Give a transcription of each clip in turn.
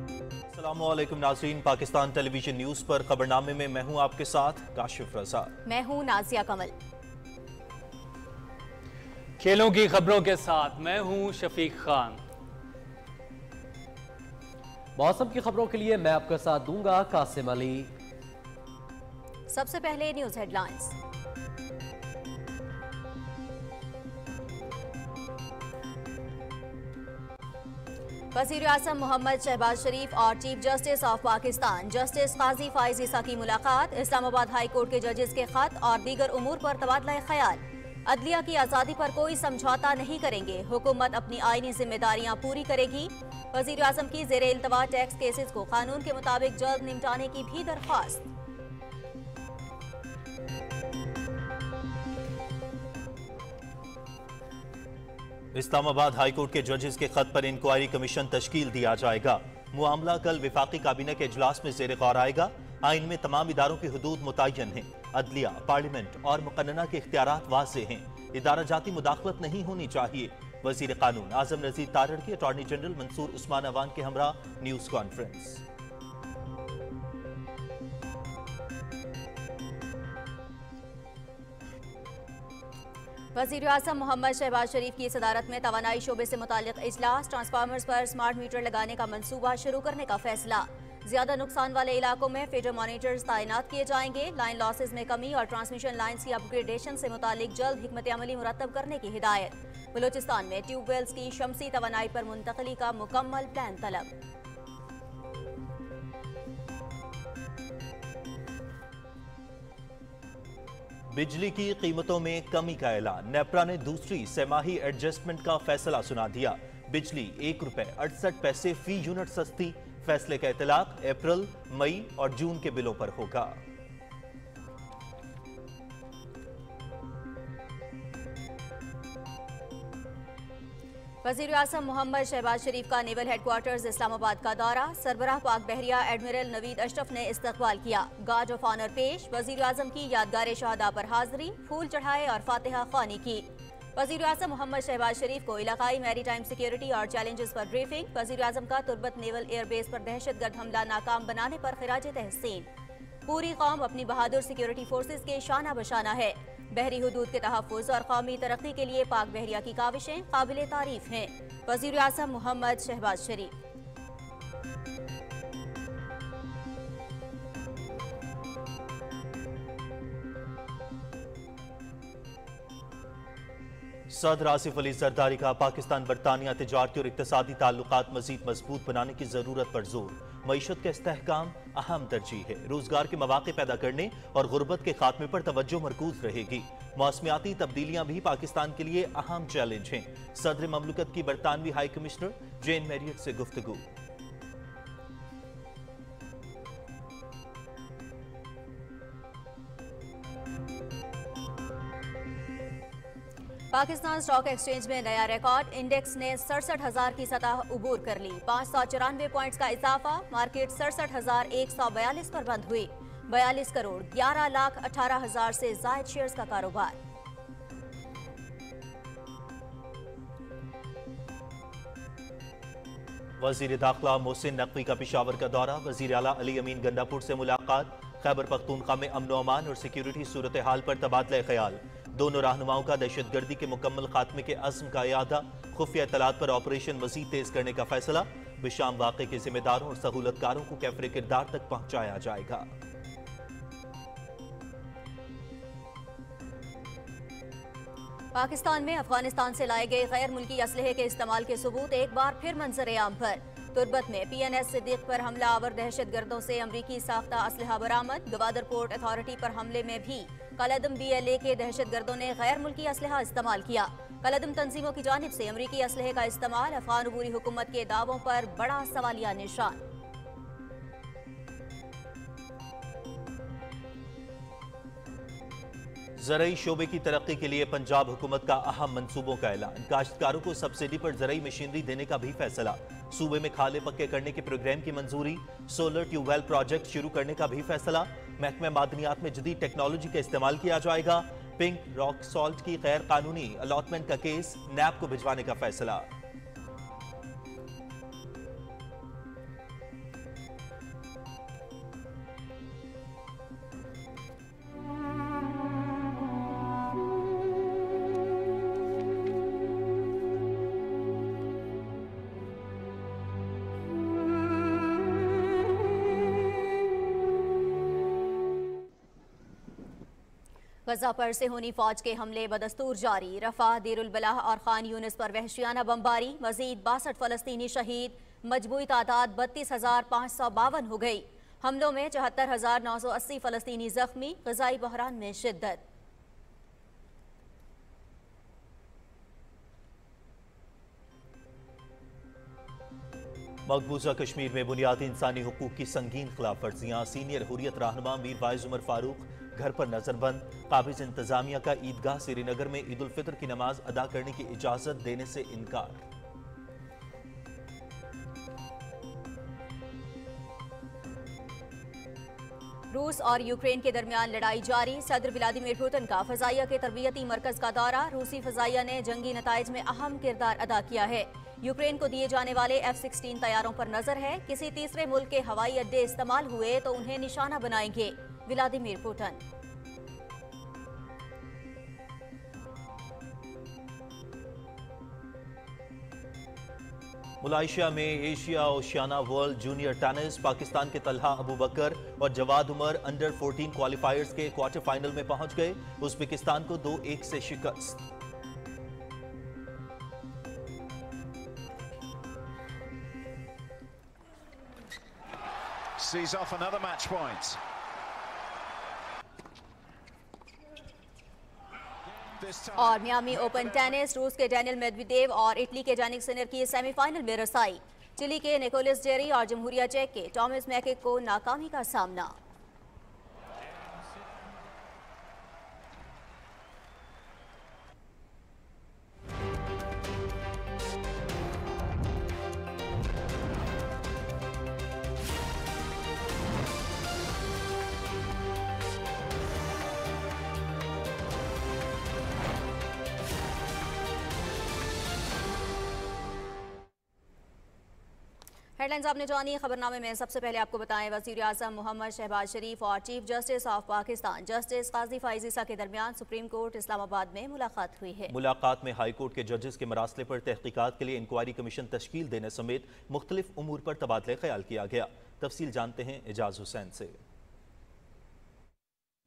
अस्सलामु अलैकुम नाज़रीन, पाकिस्तान टेलीविजन न्यूज़ पर खबरनामे में मैं हूं आपके साथ काशिफ रज़ा। मैं हूं नाजिया कमल। खेलों की खबरों के साथ मैं हूं शफीक खान। मौसम की खबरों के लिए मैं आपका साथ दूंगा कासिम अली। सबसे पहले न्यूज़ हेडलाइंस। वज़ीर आज़म मोहम्मद शहबाज शरीफ और chief justice of Pakistan justice Qazi Faez Isa की मुलाकात, इस्लामाबाद हाई कोर्ट के जजेस के खत और दीगर उमूर पर तबादला ख्याल। अदलिया की आज़ादी पर कोई समझौता नहीं करेंगे, हुकूमत अपनी आईनी जिम्मेदारियां पूरी करेगी। वज़ीर आज़म की ज़ेरे इल्तवा टैक्स केसेस को कानून के मुताबिक जल्द निपटाने की भी दरख्वास्त। इस्लामाबाद हाई कोर्ट के जजेस के खत पर इंक्वायरी कमीशन तश्कील दिया जाएगा। मुआमला कल विफाकी काबीना के इजलास में ज़ेरे गौर आएगा। आइन में तमाम इदारों की हुदूद मुतय्यन हैं। अदलिया, पार्लियामेंट और मुकन्नना के इख्तियारात वाज़ेह हैं। इदारा जाती मुदाखलत नहीं होनी चाहिए। वज़ीर कानून आज़म नज़ीर तारड़ की अटॉर्नी जनरल मंसूर उस्मान अवान के हमरा न्यूज़ कॉन्फ्रेंस। वज़ीर आज़म मोहम्मद शहबाज शरीफ की सदारत में तवानाई शोबे से मुताल्लिक़ इजलास, ट्रांसफार्मर्स पर स्मार्ट मीटर लगाने का मंसूबा शुरू करने का फैसला। ज्यादा नुकसान वाले इलाकों में फीडर मॉनिटर्स तैनात किए जाएंगे। लाइन लॉसेज में कमी और ट्रांसमिशन लाइन्स की अपग्रेडेशन से मुताल्लिक जल्द हिकमत अमली मुरतब करने की हिदायत। बलूचिस्तान में ट्यूबवेल्स की शमसी तवानाई पर मुंतकली का मुकम्मल प्लान तलब। बिजली की कीमतों में कमी का ऐलान, नेपरा ने दूसरी सेमाही एडजस्टमेंट का फैसला सुना दिया। बिजली ₹1.68 फी यूनिट सस्ती। फैसले का इतलाक अप्रैल, मई और जून के बिलों पर होगा। वज़ीर आज़म मोहम्मद शहबाज शरीफ का नेवल हेडक्वार्टर्स इस्लामाबाद का दौरा, सरबराह पाक बहरिया एडमिरल नवीद अशरफ ने इस्तकबाल किया। गार्ड ऑफ ऑनर पेश, वज़ीर आज़म की यादगार शहादा पर हाजिरी, फूल चढ़ाए और फातिहा ख्वानी की। वज़ीर आज़म मोहम्मद शहबाज शरीफ को इलाकाई मैरीटाइम सिक्योरिटी और चैलेंजेस पर ब्रीफिंग। वज़ीर आज़म का तुर्बत नेवल एयरबेस पर दहशतगर्द हमला नाकाम बनाने पर खिराज तहसीन। पूरी कौम अपनी बहादुर सिक्योरिटी फोर्सेज के शाना बशाना है। बहरी हुदूद के तहफ़्फ़ुज़ और कौमी तरक्की के लिए पाक बहरिया की काविशें काबिल तारीफ हैं। वज़ीर आज़म मोहम्मद शहबाज शरीफ। सदर आसिफ अली जरदारी का पाकिस्तान बरतानिया तिजारती और इक्तिसादी ताल्लुकात मजीद मजबूत बनाने की जरूरत पर जोर। मईशत का इस्तेहकाम अहम तरजीह है। रोजगार के मौके पैदा करने और गुर्बत के खात्मे पर तवज्जो मरकूज रहेगी। मौसमियाती तब्दीलियां भी पाकिस्तान के लिए अहम चैलेंज हैं। सदर ममलकत की बरतानवी हाई कमिश्नर जेन मैरियट से गुफ्तगू। पाकिस्तान स्टॉक एक्सचेंज में नया रिकॉर्ड, इंडेक्स ने 67,000 की सतह उबूर कर ली। 594 पॉइंट्स का इजाफा, मार्केट 67,142 पर बंद हुई। 42 करोड़ 11,18,000 से जायद शेयर्स का कारोबार। वजीर दाखिला मोहसिन नकवी का पेशावर का दौरा, वजीर आला अली अमीन गंडापुर से मुलाकात। खैबर पख्तूनख्वा में अमन व अमान और सिक्योरिटी सूरत हाल पर तबादला ख्याल। दोनों रहनुमाओं का दहशतगर्दी के मुकम्मल खात्मे के अज़्म का इयादा। खुफिया इत्तलात पर ऑपरेशन मजीद तेज करने का फैसला। बिशाम वाक़े के जिम्मेदारों और सहूलतकारों को कैफरे किरदार तक पहुंचाया जाएगा। पाकिस्तान में अफगानिस्तान से लाए गए गैर मुल्की असलहे के इस्तेमाल के सबूत एक बार फिर मंजर आम पर। तुर्बत में PNS सिद्दीक पर हमला आवर दहशतगर्दों से अमरीकी साख्ता असलहा बरामद। गवादर पोर्ट अथॉरिटी पर हमले में भी कलअदम BLA के दहशतगर्दों ने गैर मुल्की असलहा इस्तेमाल किया। कलअदम तंजीमों की जानिब से अमरीकी असलहे का इस्तेमाल अफगान अबूरी हुकूमत के दावों पर बड़ा सवालिया निशान। ज़रई शोबे की तरक्की के लिए पंजाब हुकूमत का अहम मंसूबों का ऐलान। काश्तकारों को सब्सिडी पर ज़रई मशीनरी देने का भी फैसला। सूबे में खाले पक्के करने के प्रोग्राम की मंजूरी। सोलर ट्यूबवेल प्रोजेक्ट शुरू करने का भी फैसला। महकमे मादनियात में जदीद टेक्नोलॉजी का इस्तेमाल किया जाएगा। पिंक रॉक सॉल्ट की गैर कानूनी अलॉटमेंट का केस नैब को भिजवाने का फैसला। غزہ پر صہیونی فوج کے حملے بدستور جاری، رفح، دیر البلح اور خان یونس پر وحشیانہ بمباری، مزید 62 فلسطینی شہید، مجموعی تعداد 32,552 ہو گئی۔ حملوں میں 74,980 فلسطینی زخمی، غذائی بحران میں شدت۔ مقبوضہ کشمیر میں بنیادی انسانی حقوق کی سنگین خلاف ورزیاں، سینئر حریت رہنما میر وائز عمر فاروق گھر پر نظر بند، قابض انتظامیہ کا عیدگاہ سری نگر میں عید الفطر کی نماز ادا کرنے کی اجازت دینے سے انکار۔ روس اور یوکرین کے درمیان لڑائی جاری، صدر ولادیمیر پوتن کا فضائیہ کے تربیتی مرکز کا دورہ، روسی فضائیہ نے جنگی نتائج میں اہم کردار ادا کیا ہے۔ یوکرین کو دیے جانے والے F-16 طیاروں پر نظر ہے، کسی تیسرے ملک کے ہوائی اڈے استعمال ہوئے تو انہیں نشانہ بنائیں گے، ولادیمیر پوتن۔ ملائیشیا میں Asia Oceania world junior tennis, Pakistan کے طلحہ ابوبکر اور جواد عمر انڈر 14 کوالیفائرز کے کوارٹر فائنل میں پہنچ گئے، ازبکستان کو 2-1 سے شکست۔ Sees off another match point. اور میامی اوپن ٹینس، روس کے ڈینیل میڈویڈیو اور اٹلی کے جینک سنر کی سیمی فائنل میں رسائی، چلی کے نیکولس جیری اور جمہوریہ چیک کے ٹامس میکک کو ناکامی کا سامنا۔ ہیڈ لائنز آپ نے جانی، خبرنامے میں سب سے پہلے آپ کو بتائیں وزیر اعظم محمد شہباز شریف اور chief justice of Pakistan justice قاضی فائز عیسیٰ کے درمیان سپریم کورٹ اسلام آباد میں ملاقات ہوئی ہے۔ ملاقات میں ہائی کورٹ کے ججز کے مراسلے پر تحقیقات کے لیے انکوائری کمیشن تشکیل دینے سمیت مختلف امور پر تبادلہ خیال کیا گیا۔ تفصیل جانتے ہیں اعجاز حسین سے۔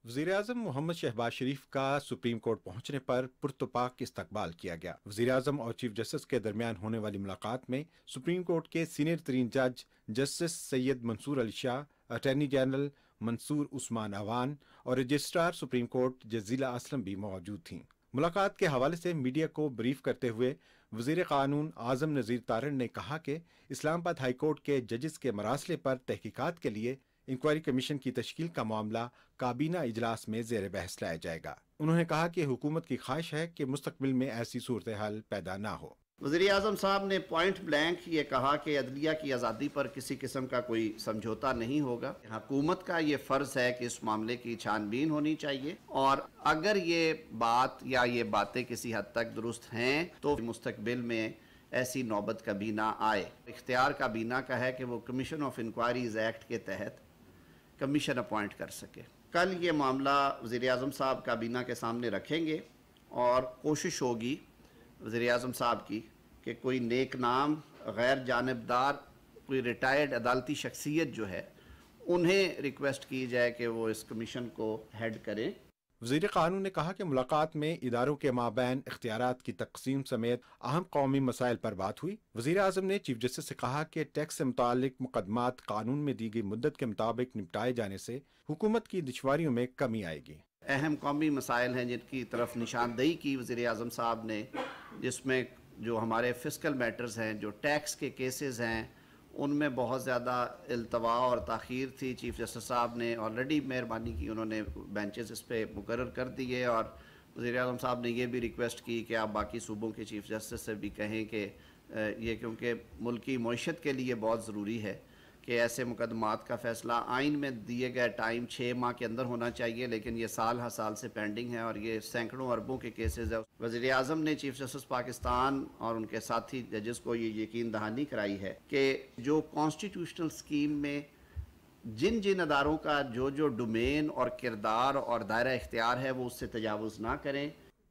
وزیراعظم محمد شہباز شریف کا سپریم کورٹ پہنچنے پر پرتپاک استقبال کیا گیا۔ وزیراعظم اور چیف جسٹس کے درمیان ہونے والی ملاقات میں سپریم کورٹ کے سینئر ترین جج جسٹس سید منصور علی شاہ، اٹارنی جنرل منصور عثمان اوان اور رجسٹرار سپریم کورٹ جزیلہ اسلم بھی موجود تھیں۔ ملاقات کے حوالے سے میڈیا کو بریف کرتے ہوئے وزیر قانون اعظم نذیر تارڑ نے کہا کہ اسلام آباد ہائی کورٹ کے ججز کے مراسلے پر تحقیقات کے لیے انکوائری کمیشن کی تشکیل کا معاملہ کابینہ اجلاس میں زیر بحث لایا جائے گا۔ انہوں نے کہا کہ حکومت کی خواہش ہے کہ مستقبل میں ایسی صورتحال پیدا نہ ہو۔ وزیر اعظم صاحب نے پوائنٹ بلینک یہ کہا کہ عدلیہ کی آزادی پر کسی قسم کا کوئی سمجھوتا نہیں ہوگا۔ حکومت کا یہ فرض ہے کہ اس معاملے کی چھان بین ہونی چاہیے، اور اگر یہ بات یا یہ باتیں کسی حد تک درست ہیں تو مستقبل میں ایسی نوبت کبھی نہ آئے۔ اختیار کابینہ کا ہے کہ وہ کمیشن آف انکوائریز ایکٹ کے تحت کمیشن اپوائنٹ کر سکے۔ کل یہ معاملہ وزیر اعظم صاحب کابینہ کے سامنے رکھیں گے، اور کوشش ہوگی وزیر اعظم صاحب کی کہ کوئی نیک نام، غیر جانبدار، کوئی ریٹائرڈ عدالتی شخصیت جو ہے انہیں ریکویسٹ کی جائے کہ وہ اس کمیشن کو ہیڈ کریں۔ وزیر قانون نے کہا کہ ملاقات میں اداروں کے مابین اختیارات کی تقسیم سمیت اہم قومی مسائل پر بات ہوئی۔ وزیر اعظم نے چیف جسٹس سے کہا کہ ٹیکس سے متعلق مقدمات قانون میں دی گئی مدت کے مطابق نپٹائے جانے سے حکومت کی دشواریوں میں کمی آئے گی۔ اہم قومی مسائل ہیں جن کی طرف نشاندہی کی وزیر اعظم صاحب نے، جس میں جو ہمارے فسکل میٹرز ہیں، جو ٹیکس کے کیسز ہیں، ان میں بہت زیادہ التوا اور تاخیر تھی۔ چیف جسٹس صاحب نے آلریڈی مہربانی کی، انہوں نے بینچز اس پہ مقرر کر دیے، اور وزیر اعظم صاحب نے یہ بھی ریکویسٹ کی کہ آپ باقی صوبوں کے چیف جسٹس سے بھی کہیں کہ یہ کیونکہ ملکی معیشت کے لیے بہت ضروری ہے کہ ایسے مقدمات کا فیصلہ آئین میں دیے گئے ٹائم 6 ماہ کے اندر ہونا چاہیے، لیکن یہ سال ہر سال سے پینڈنگ ہے اور یہ سینکڑوں اربوں کے کیسز ہے۔ وزیر اعظم نے چیف جسٹس پاکستان اور ان کے ساتھی ججز کو یہ یقین دہانی کرائی ہے کہ جو کانسٹیٹیوشنل سکیم میں جن اداروں کا جو ڈومین اور کردار اور دائرہ اختیار ہے وہ اس سے تجاوز نہ کریں۔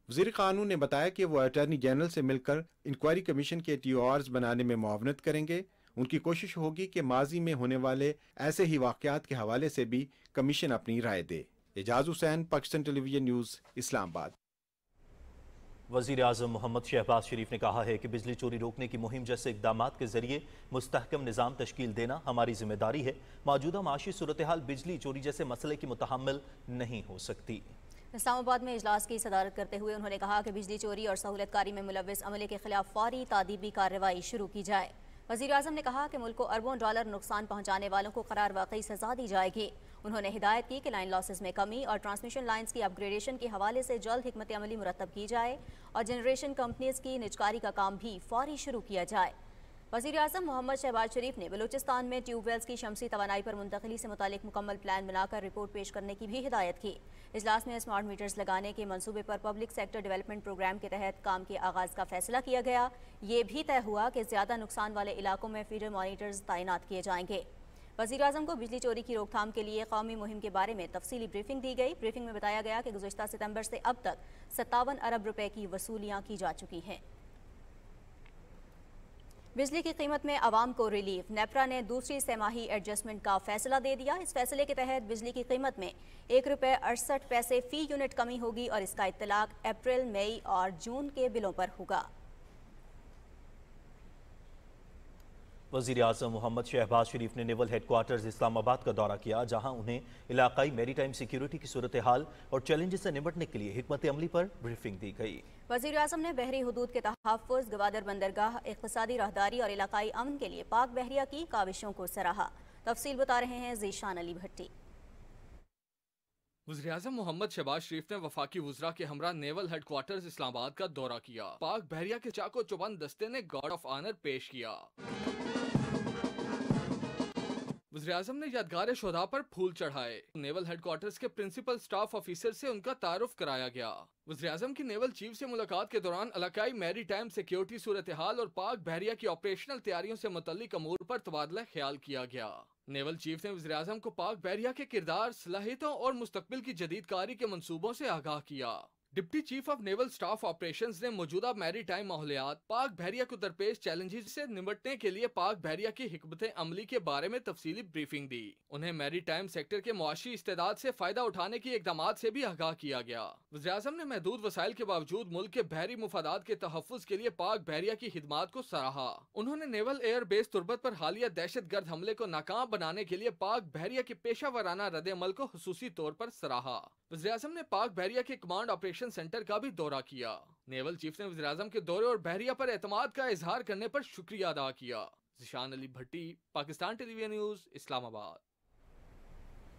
وزیر قانون نے بتایا کہ وہ اٹارنی جنرل سے مل کر انکوائری کمیشن کے TORs بنانے میں معاونت کریں گے۔ ان کی کوشش ہوگی کہ ماضی میں ہونے والے ایسے ہی واقعات کے حوالے سے بھی کمیشن اپنی رائے دے۔ Ejaz Hussain, Pakistan television news, Islamabad. वज़ीर आज़म मोहम्मद शहबाज शरीफ ने कहा है कि बिजली चोरी रोकने की मुहिम जैसे इक़दामात के जरिए मुस्तहकम निज़ाम तश्कील देना हमारी जिम्मेदारी है। मौजूदा माशी सूरत हाल बिजली चोरी जैसे मसले की मुतहम्मिल नहीं हो सकती। इस्लामाबाद में इजलास की सदारत करते हुए उन्होंने कहा कि बिजली चोरी और सहूलतकारी में मुलव्विस अमले के खिलाफ फौरी तादीबी कार्रवाई शुरू की जाए। वज़ीर आज़म ने कहा कि मुल्क को अरबों डॉलर नुकसान पहुँचाने वालों को करार वाकई सजा दी जाएगी। उन्होंने हिदायत की कि लाइन लॉसेस में कमी और ट्रांसमिशन लाइन्स की अपग्रेडेशन के हवाले से जल्द हिकमत अमली मुरतब की जाए और जनरेशन कंपनीज की निजकारी का काम भी फौरी शुरू किया जाए। वज़ीर आज़म मोहम्मद शहबाज शरीफ ने बलूचिस्तान में ट्यूबवेल्स की शमसी तवानाई पर मुंतकली से मुतालिक मुकम्मल प्लान बनाकर रिपोर्ट पेश करने की भी हिदायत की। इजलास में स्मार्ट मीटर्स लगाने के मंसूबे पर पब्लिक सेक्टर डेवलपमेंट प्रोग्राम के तहत काम के आगाज़ का फैसला किया गया। ये भी तय हुआ कि ज़्यादा नुकसान वाले इलाकों में फीडर मॉनिटर्स तैनात किए जाएंगे। वज़ीर आज़म को बिजली चोरी की रोकथाम के लिए कौमी मुहिम के बारे में तफसीली ब्रीफिंग दी गई। ब्रीफिंग में बताया गया कि गुज़श्ता सितंबर से अब तक 57 अरब रुपए की वसूलियाँ की जा चुकी हैं। बिजली की कीमत में आवाम को रिलीफ। नेपरा ने दूसरी सेमाही एडजस्टमेंट का फैसला दे दिया। इस फैसले के तहत बिजली की कीमत में 1 रुपये 68 पैसे फी यूनिट कमी होगी और इसका इत्तलाक अप्रैल, मई और जून के बिलों पर होगा। वज़ीर आज़म मोहम्मद शहबाज शरीफ ने नेवल हेडक्वार्टर्स इस्लामाबाद का दौरा किया, जहां उन्हें इलाकाई मैरीटाइम सिक्योरिटी की सूरत हाल और चैलेंजेस से निपटने के लिए हिकमत अमली पर ब्रीफिंग दी गई। वज़ीर आज़म ने बहरी हुदूद के तहफ़्फ़ुज़, गवादर बंदरगाह, इक़्तिसादी राहदारी और इलाकाई अमन के लिए पाक बहरिया की काविशों को सराहा। तफसील बता रहे हैं ज़ीशान अली भट्टी। वज़ीर आज़म मोहम्मद शहबाज शरीफ ने वफाकी वुज़रा के हमरा नेवल हेडक्वार्टर्स इस्लामाबाद का दौरा किया। पाक बहरिया के चाको चौबंद दस्ते ने गार्ड ऑफ ऑनर पेश किया। वज़ीर आज़म ने यादगार शोधा पर फूल चढ़ाए। नेवल हेडक्वार्टर्स के प्रिंसिपल स्टाफ ऑफिसर से उनका तारुफ कराया गया। वज़ीर आज़म की नेवल चीफ से मुलाकात के दौरान इलाकाई मैरी टाइम सिक्योरिटी सूरत हाल और पाक बहरिया की ऑपरेशनल तैयारियों से मुतल्लिक अमूर पर तबादला ख्याल किया गया। नेवल चीफ ने वज़ीर आज़म को पाक बहरिया के किरदार, सलाहियतों और मुस्तकबिल की जदीद कारी के मंसूबों से आगाह किया। Deputy chief of naval staff operations ने मौजूदा मैरी टाइम माहौलियात, पाक बहरिया को दरपेश चैलेंजेस से निपटने के लिए पाक बहरिया की हिकमत अमली के बारे में तफसीली ब्रीफिंग दी। उन्हें मैरी टाइम सेक्टर के मुआशी इस्तेदाद से फायदा उठाने की इकदामात से भी आगाह किया गया। वज़ीर आज़म ने महदूद वसाइल के बावजूद मुल्क के बहरी मुफादात के तहफ़्फ़ुज़ के लिए पाक बहरिया की खिदमात को सराहा। उन्होंने नेवल एयर बेस तुर्बत पर हालिया दहशत गर्द हमले को नाकाम बनाने के लिए पाक बहरिया के पेशा वराना रद्द अमल को खुसूसी तौर पर सराहा। वज़ीर आज़म ने पाक बहरिया के कमांड ऑपरेशन सेंटर का भी दौरा किया। नेवल चीफ ने वज़ीर आज़म के दौरे और बहरिया पर एतमाद का इजहार करने पर शुक्रिया अदा किया। ज़ीशान अली भट्टी, पाकिस्तान टेलीविजन न्यूज़, इस्लामाबाद।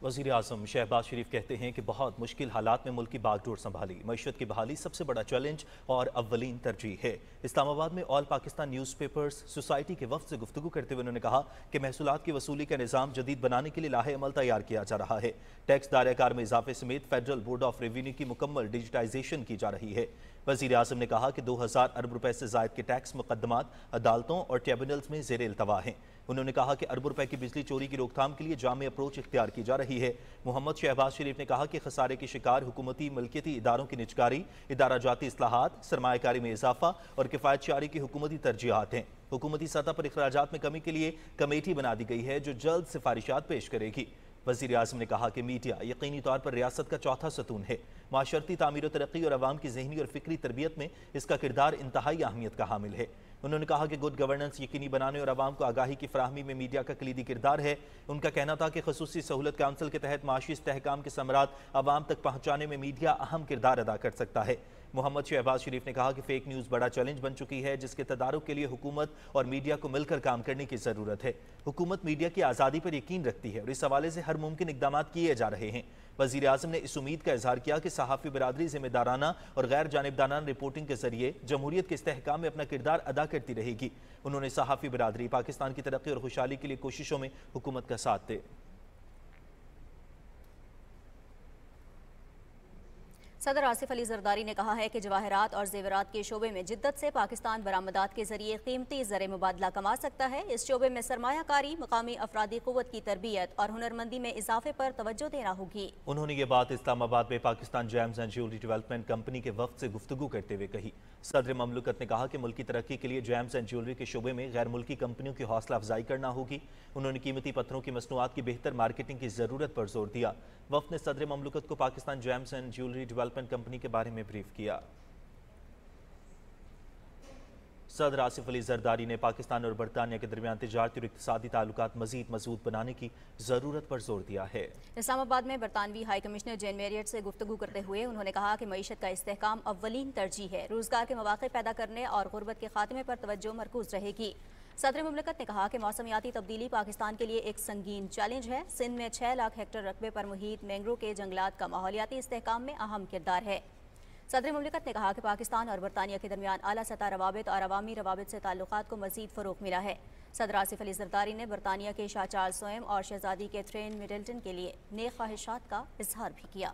वज़ीर आज़म शहबाज शरीफ कहते हैं कि बहुत मुश्किल हालात में मुल्क की बागडोर संभाली। मईशत की बहाली सबसे बड़ा चैलेंज और अव्वलीन तरजीह है। इस्लामाबाद में all Pakistan news papers society के वफ़द से गुफ्तगू करते हुए उन्होंने कहा कि महसूलात की वसूली का निज़ाम जदीद बनाने के लिए लाहे अमल तैयार किया जा रहा है। टैक्स दायरेकार में इजाफे समेत फेडरल बोर्ड ऑफ रेवेन्यू की मुकम्मल डिजिटाइजेशन की जा रही है। वज़ीर आज़म ने कहा कि 2000 अरब रुपए से ज़ायद के टैक्स मुकदमात अदालतों और ट्रिब्यूनल्स में ज़ेर इल्तवा हैं। उन्होंने कहा कि अरबों रुपए की बिजली चोरी की रोकथाम के लिए जामे अप्रोच इख्तियार की जा रही है। मोहम्मद शहबाज शरीफ ने कहा कि खसारे के शिकार हुकूमती मलकियती इदारों की निजकारी, इदारा जाती इस्लाहात, सरमायाकारी में इजाफा और किफ़ायत शारी की हुकूमती तरजीहात हैं। हुकूमती सतह पर अखराजात में कमी के लिए कमेटी बना दी गई है जो जल्द सिफारिशात पेश करेगी। वज़ीर आज़म ने कहा कि मीडिया यकीनी तौर पर रियासत का चौथा सतून है। माशरती तामीर तरक्की और अवाम की ज़हनी और फ़िक्री तरबियत में इसका किरदार इंतहाई अहमियत का हामिल है। उन्होंने कहा कि गुड गवर्नेंस यकीनी बनाने और आवाम को आगाही की फराहमी में मीडिया का कलीदी किरदार है। उनका कहना था कि खसूसी सहूलत काउंसिल के तहत माशी इस्तेहकाम के समरात आवाम तक पहुँचाने में मीडिया अहम किरदार अदा कर सकता है। मोहम्मद शहबाज शरीफ ने कहा कि फेक न्यूज़ बड़ा चैलेंज बन चुकी है, जिसके तदारुक के लिए हुकूमत और मीडिया को मिलकर काम करने की ज़रूरत है। हुकूमत मीडिया की आज़ादी पर यकीन रखती है और इस हवाले से हर मुमकिन इक़दाम किए जा रहे हैं। वज़ीर आज़म ने इस उम्मीद का इजहार किया कि सहाफ़ी बिरादरी ज़िम्मेदाराना और गैर जानिबदाराना रिपोर्टिंग के जरिए जमहूरियत के इस्तेहकाम में अपना किरदार अदा करती रहेगी। उन्होंने सहाफ़ी बिरादरी पाकिस्तान की तरक्की और खुशहाली के लिए कोशिशों में हुकूमत का साथ दे। सदर आसिफ अली जरदारी ने कहा है कि जवाहरात और जेवरात के शोबे में जिद्दत से पाकिस्तान बरामदात के जरिए कीमती ज़र मुबादला कमा सकता है। इस शोबे में सरमायाकारी, मकामी अफरादी क़ुव्वत की तरबियत और हुनरमंदी में इजाफे पर तवज्जो देना होगी। उन्होंने ये बात इस्लामाबाद में Pakistan James and jewellery development company के वफ्द से गुफ्तगू करते हुए कही। सदर ममलकत ने कहा कि मुल्क की तरक्की के लिए जेम्स एंड ज्वेलरी के शोबे में गैर मुल्की कंपनियों की हौसला अफजाई करना होगी। उन्होंने कीमती पत्थरों की मसनूआत की बेहतर मार्केटिंग की ज़रूरत पर जोर दिया। वफ्द ने सदर ममलकत को Pakistan James and jewellery development company के बारे में ब्रीफ किया। सदर आसिफ अली जरदारी ने पाकिस्तान और बरतानिया के दरमियान तिजारती और इक्तिसादी ताल्लुकात मजीद मजबूत बनाने की ज़रूरत पर जोर दिया है। इस्लामाबाद में बरतानवी हाई कमिश्नर जेन मैरियट से गुफ्तगू करते हुए उन्होंने कहा कि मईशत का इस्तेहकाम अव्वलीन तरजीह है। रोजगार के मौके पैदा करने और गुर्बत के खात्मे पर तवज्जो मरकूज रहेगी। सदर मुमलकत ने कहा कि मौसमियाती तब्दीली पाकिस्तान के लिए एक संगीन चैलेंज है। सिंध में 6 लाख हेक्टेयर रकबे पर मुहित मैंग्रोव के जंगलात का माहौलियाती इस्तेहकाम में अहम किरदार है। सदर मुमलकत ने कहा कि पाकिस्तान और बरतानिया के दरमियान आला सतह रवाबित और अवामी रवाबित से ताल्लुकात को मजीद फ़रोग़ मिला है। सदर आसिफ अली जरदारी ने बरतानिया के शाह चार्ल्स सोएम और शहजादी कैथरीन मिडल्टन के लिए नेक ख्वाहिशात का इजहार भी किया।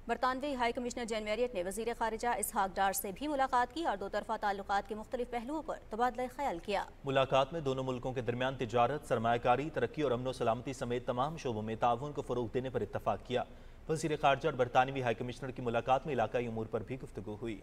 बरतानवी हाई कमिश्नर जेन मैरियट ने वज़ीर ख़ारिजा इसहाक डार से भी मुलाकात की और दो तरफ़ा ताल्लुकात के मुख्तलिफ पहलुओं पर तबादला ख्याल किया। मुलाकात में दोनों मुल्कों के दरमियान तिजारत, सरमायाकारी, तरक्की और अमन सलामती समेत तमाम शोबों में ताउन को फ़रोग़ देने पर इत्तफ़ाक़ किया। वज़ीर ख़ारिजा और बरतानवी हाई कमिश्नर की मुलाकात में इलाकाई उमूर पर भी गुफ्तगू हुई।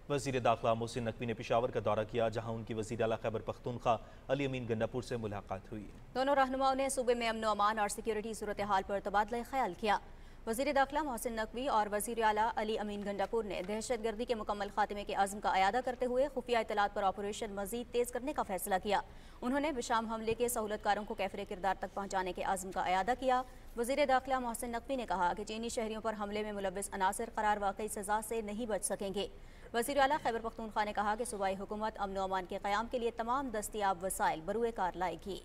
वज़ीर दाखिला मोहसिन नकवी ने पेशावर का दौरा किया, जहां उनकी वज़ीर आला खैबर पख्तूनख्वा अली अमीन गंडापुर से मुलाकात हुई। दोनों रहनुमाओं ने सूबे में अमन अमान और सिक्योरिटी सूरत हाल पर तबादला ख्याल किया। वज़ीर दाखिला मोहसिन नकवी और वज़ीर आला अली अमीन गंडापुर ने दहशत गर्दी के मुकम्मल खात्मे के आज़म का अयादा करते हुए खुफिया इत्तलात पर ऑपरेशन मज़ीद तेज़ करने का फैसला किया। उन्होंने बिशाम हमले के सहूलतकारों को कैफरे किरदार तक पहुँचाने के आज़म का अयादा किया। वज़ीर दाखिला मोहसिन नकवी ने कहा कि चीनी शहरियों पर हमले में मुलव्विस अनासर करार वाकई सज़ा से नहीं बच सकेंगे। वज़ीर आला खैबर पख्तूनख्वा ने कहा कि सूबाई हुकूमत अमन व अमान के क़याम के लिए तमाम दस्तियाब वसाइल बरूए कार लाएगी।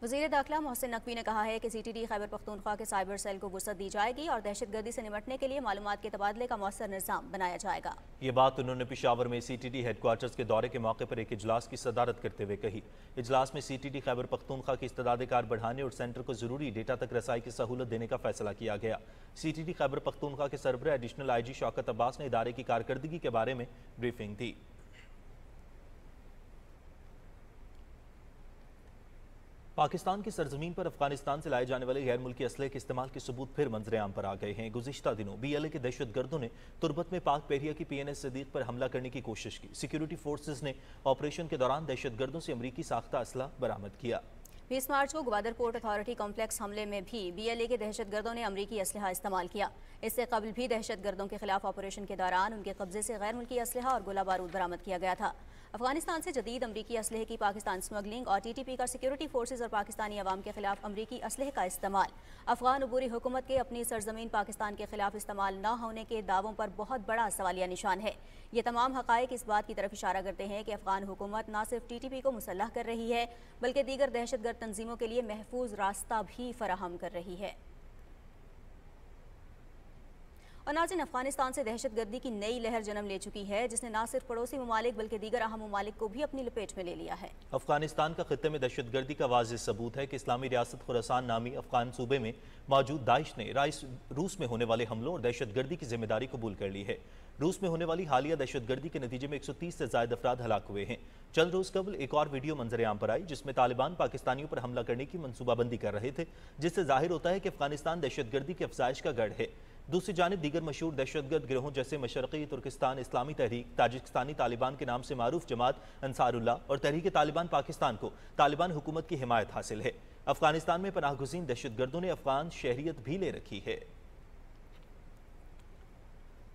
वज़ीर दाखिला मोहसिन नकवी ने कहा है कि CTD खैबर पख्तूनख्वा के साइबर सेल को वुसअत दी जाएगी और दहशत गर्दी से निपटने के लिए मालूमात के तबादले का मौसर निज़ाम बनाया जाएगा। ये बात उन्होंने पेशावर में CTD हेडक्वार्टर्स के दौरे के मौके पर एक इजलास की सदारत करते हुए कही। इजलास में CTD खैबर पख्तूनख्वा की इस्तेदाद कार बढ़ाने और सेंटर को जरूरी डेटा तक रसाई की सहूलत देने का फैसला किया गया। CTD खैबर पख्तूनख्वा के सरबराह एडिशनल IG शौकत अब्बास ने इदारे की कारकर्दगी के बारे में ब्रीफिंग दी। पाकिस्तान की सरजमीन पर अफगानिस्तान से लाए जाने वाले गैर मुल्की असलहे के इस्तेमाल के सबूत फिर मंजर आम पर आ गए हैं। गुज़िश्ता दिनों BLA के दहशत गर्दों ने तुर्बत में पाक बहरिया की PNS सदीक पर हमला करने की कोशिश की। सिक्योरिटी फोर्सेज ने ऑपरेशन के दौरान दहशत गर्दों से अमरीकी साख्ता असला बरामद किया। 20 मार्च को ग्वादर पोर्ट अथॉरिटी कॉम्प्लेक्स हमले में भी BLA के दहशत गर्दों ने अमरीकी असलहा इस्तेमाल किया। इससे कबल भी दहशत गर्दों के खिलाफ ऑपरेशन के दौरान उनके कब्जे से गैर मुल्की असलहा और गोला बारूद बरामद किया गया था। अफगानिस्तान से जदीद अमरीकी असलहे की पाकिस्तान स्मगलिंग और TTP का सिक्योरिटी फोर्सेज और पाकिस्तानी अवाम के खिलाफ अमरीकी असलहे का इस्तेमाल, अफगान अबूरी हुकूमत के अपनी सरजमीन पाकिस्तान के खिलाफ इस्तेमाल न होने के दावों पर बहुत बड़ा सवालिया निशान है। ये तमाम हक़ाइक़ इस बात की तरफ इशारा करते हैं कि अफगान हुकूमत न सिर्फ TTP को मुसल्लह कर रही है बल्कि दीगर दहशतगर्द तंजीमों के लिए महफूज रास्ता भी फराहम कर रही है। और नाज़रीन, अफगानिस्तान से दहशत गर्दी की नई लहर जन्म ले चुकी है, जिसने न सिर्फ पड़ोसी ममालिक बल्कि दीगर अहम ममालिक को भी अपनी लपेट में ले लिया है। अफगानिस्तान का खित्ते में दहशत गर्दी का वाज़ेह सबूत है कि इस्लामी रियासत खुरासान नामी अफगान सूबे में मौजूद दाइश ने रूस में होने वाले हमलों और दहशत गर्दी की जिम्मेदारी कबूल कर ली है। रूस में होने वाली हालिया दहशत गर्दी के नतीजे में 130 से ज़ायद अफराद हलाक हुए हैं। चंद रोज़ कबल एक और वीडियो मंजर आम पर आई, जिसमें तालिबान पाकिस्तानियों पर हमला करने की मनसूबाबंदी कर रहे थे, जिससे जाहिर होता है कि अफगानिस्तान दहशत गर्दी की अफजाइश का गढ़ है। दूसरी जानिब दीगर मशहूर दहशतगर्द गिरोहों जैसे मशरक़ी तुर्किस्तान इस्लामी तहरीक, ताजिकिस्तानी तालिबान के नाम से मारूफ जमात अंसारुल्लाह और तहरीक तालिबान पाकिस्तान को तालिबान हुकूमत की हिमायत हासिल है। अफगानिस्तान में पनाहगुज़ीन दहशतगर्दों ने अफगान शहरियत भी ले रखी है।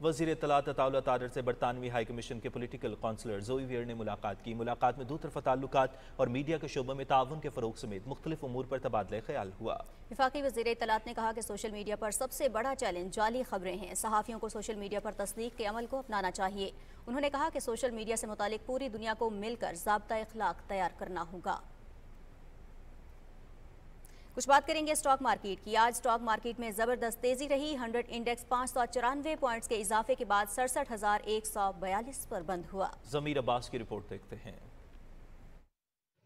वज़ीर इत्तलात अताउल तारर से बरतानवी हाई कमीशन के पॉलिटिकल काउंसलर जोई वियर ने मुलाकात की। मुलाकात में दो तरफ़ा ताल्लुकात और मीडिया के शोबों में ताउन के फ़रोग़ समेत मुख्तलिफ उमूर पर तबादला ख्याल हुआ। वफाकी वज़ीर इत्तलात ने कहा कि सोशल मीडिया पर सबसे बड़ा चैलेंज जाली खबरें हैं। सहाफ़ियों को सोशल मीडिया पर तस्दीक के अमल को अपनाना चाहिए। उन्होंने कहा कि सोशल मीडिया से मुतालिक पूरी दुनिया को मिलकर ज़ाब्ता इख़लाक़ तैयार करना होगा। कुछ बात करेंगे स्टॉक मार्केट की। आज स्टॉक मार्केट में जबरदस्त तेजी रही। 100 इंडेक्स 594 पॉइंट्स के इजाफे के बाद 67,142 पर बंद हुआ। ज़मीर अब्बास की रिपोर्ट देखते हैं।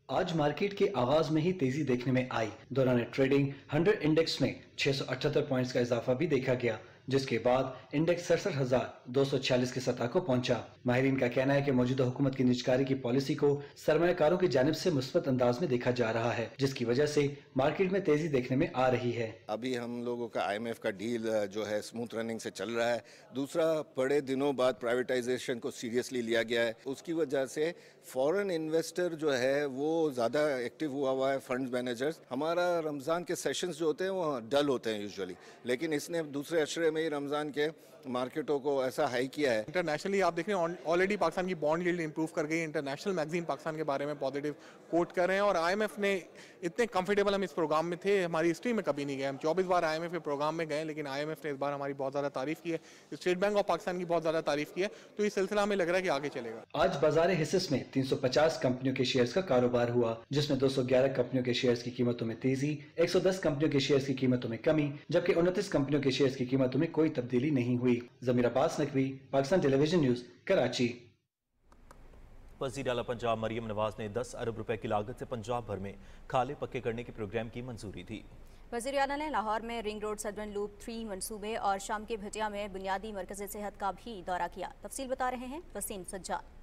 آج مارکیٹ کے آغاز میں ہی تیزی دیکھنے میں آئی۔ دوران ٹریڈنگ 100 انڈیکس میں 678 پوائنٹس کا اضافہ بھی دیکھا گیا، جس کے بعد انڈیکس 67,246 کی سطح کو پہنچا۔ ماہرین کا کہنا ہے کہ موجودہ حکومت کی نجکاری کی پالیسی کو سرمایہ کاروں کی جانب سے مثبت انداز میں دیکھا جا رہا ہے، جس کی وجہ سے مارکیٹ میں تیزی دیکھنے میں آ رہی ہے۔ ابھی ہم لوگوں کا IMF کا ڈیل جو ہے اسموتھ رننگ سے چل رہا ہے۔ دوسرا، بڑے دنوں بعد پرائیویٹائزیشن کو سیریسلی لیا گیا ہے، اس کی وجہ سے فورن انویسٹر جو ہے وہ زیادہ ایکٹیو ہوا ہے، فنڈز مینیجرز۔ ہمارا رمضان کے سیشنز جو ہوتے ہیں وہ ڈل ہوتے ہیں یوزولی، لیکن اس نے دوسرے عشرے میں ہی رمضان کے مارکیٹوں کو ایسا ہائی کیا ہے۔ انٹرنیشنلی آپ دیکھ رہے ہیں آلریڈی پاکستان کی بانڈ ییلڈ امپروو کر گئی، انٹرنیشنل میگزین پاکستان کے بارے میں پازیٹیو کوٹ کر رہے ہیں، اور IMF نے اتنے کمفرٹیبل ہم اس پروگرام میں تھے، ہماری ہسٹری میں کبھی نہیں گئے۔ ہم 24 بار IMF کے پروگرام میں گئے، لیکن IMF نے اس بار ہماری بہت زیادہ تعریف کی ہے، اسٹیٹ بینک آف پاکستان کی بہت زیادہ تعریف کی ہے، تو یہ سلسلہ ہمیں لگ رہا ہے کہ آگے چلے گا۔ آج بازار حصص میں 350 کمپنیوں کے شیئرز کا کاروبار ہوا، جس میں 211 کمپنیوں کے شیئرز کی قیمتوں میں تیزی، 110 کمپنیوں کے شیئرز کی قیمتوں میں کمی، جبکہ 29 کمپنیوں کے شیئرز کی قیمتوں میں کوئی تبدیلی نہیں ہوئی۔ ضمیر Abbas Naqvi, Pakistan television news, Karachi. وزیر اعلیٰ پنجاب مریم نواز نے 10 ارب روپے کی لاگت سے پنجاب بھر میں کھالے پکے کرنے کے پروگرام کی منظوری دی۔ وزیر اعلیٰ نے لاہور میں رنگ روڈ سدرن لوپ 3 منصوبے اور شام کے بھٹیا میں بنیادی مرکز صحت کا بھی دورہ کیا۔ تفصیل بتا رہے ہیں وسیم سجاد۔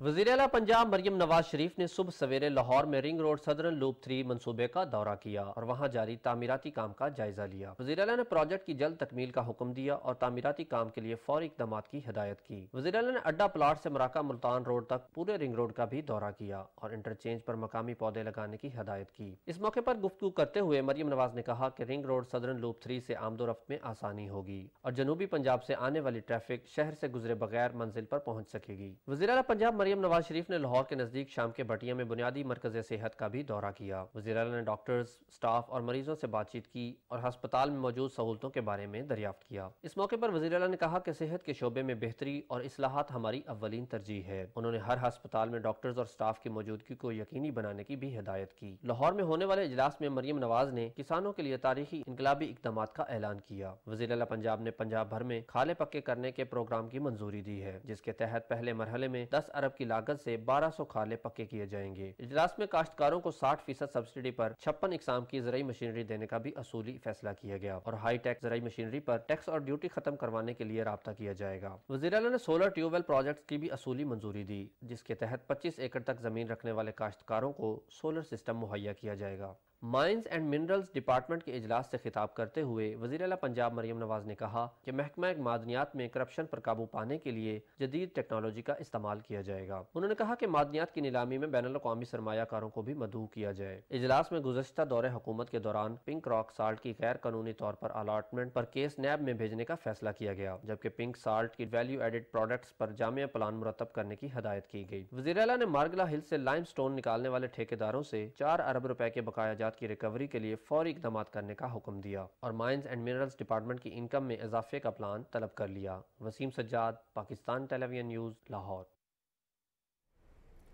وزیر اعلیٰ پنجاب مریم نواز شریف نے صبح سویرے لاہور میں رنگ روڈ سدرن لوپ 3 منصوبے کا دورہ کیا اور وہاں جاری تعمیراتی کام کا جائزہ لیا۔ وزیر اعلیٰ نے پروجیکٹ کی جلد تکمیل کا حکم دیا اور تعمیراتی کام کے لیے فوری اقدامات کی ہدایت کی۔ وزیر اعلیٰ نے اڈا پلاٹ سے مراکہ ملتان روڈ تک پورے رنگ روڈ کا بھی دورہ کیا اور انٹرچینج پر مقامی پودے لگانے کی ہدایت کی۔ اس موقع پر گفتگو کرتے ہوئے مریم نواز نے کہا کہ رنگ روڈ سدرن لوپ 3 سے آمد و رفت میں آسانی ہوگی اور جنوبی پنجاب سے آنے والی ٹریفک شہر سے گزرے بغیر منزل پر پہنچ سکے گی۔ وزیر اعلیٰ پنجاب مریم نواز شریف نے لاہور کے نزدیک شام کے بھٹیا میں بنیادی مرکز صحت کا بھی دورہ کیا۔ وزیر اعلیٰ نے ڈاکٹرز، سٹاف اور مریضوں سے بات چیت کی اور ہسپتال میں موجود سہولتوں کے بارے میں دریافت کیا۔ اس موقع پر وزیر اعلیٰ نے کہا کہ صحت کے شعبے میں بہتری اور اصلاحات ہماری اولین ترجیح ہے۔ انہوں نے ہر ہسپتال میں ڈاکٹرز اور سٹاف کی موجودگی کو یقینی بنانے کی بھی ہدایت کی۔ لاہور میں ہونے والے اجلاس میں مریم نواز نے کسانوں کے لیے تاریخی انقلابی اقدامات کا اعلان کیا۔ وزیر اعلیٰ پنجاب نے پنجاب بھر میں کھالے پکے کرنے کے پروگرام کی منظوری دی ہے، جس کے تحت پہلے مرحلے میں 10 ارب کی لاگت سے 1200 کھالے پکے کیے جائیں گے۔ اجلاس میں کاشتکاروں کو 60% سبسڈی پر 56 اقسام کی زرعی مشینری دینے کا بھی اصولی فیصلہ کیا گیا اور ہائی ٹیک زرعی مشینری پر ٹیکس اور ڈیوٹی ختم کروانے کے لیے رابطہ کیا جائے گا۔ وزیر اعلیٰ نے سولر ٹیوب ویل پروجیکٹس کی بھی اصولی منظوری دی، جس کے تحت 25 ایکڑ تک زمین رکھنے والے کاشتکاروں کو سولر سسٹم مہیا کیا جائے گا۔ مائنز اینڈ منرلز ڈپارٹمنٹ کے اجلاس سے خطاب کرتے ہوئے وزیر اعلیٰ پنجاب مریم نواز نے کہا کہ محکمہ معدنیات میں کرپشن پر قابو پانے کے لیے جدید ٹیکنالوجی کا استعمال کیا جائے گا۔ انہوں نے کہا کہ معدنیات کی نیلامی میں بین الاقوامی سرمایہ کاروں کو بھی مدعو کیا جائے۔ اجلاس میں گزشتہ دور حکومت کے دوران پنک راک سالٹ کی غیر قانونی طور پر الاٹمنٹ پر کیس نیب میں بھیجنے کا فیصلہ کیا گیا، جبکہ پنک سالٹ کی ویلیو ایڈڈ پروڈکٹس پر جامع پلان مرتب کرنے کی ہدایت کی گئی۔ وزیر اعلیٰ نے مارگلا ہل سے لائم سٹون نکالنے والے ٹھیکیداروں سے 4 ارب روپے کے بقایا جات کی ریکوری کے لیے فوری اقدامات کرنے کا حکم دیا اور مائنز اینڈ منرلز ڈپارٹمنٹ کی انکم میں اضافے کا پلان طلب کر لیا۔ Wasim Sajjad, Pakistan television news, Lahore.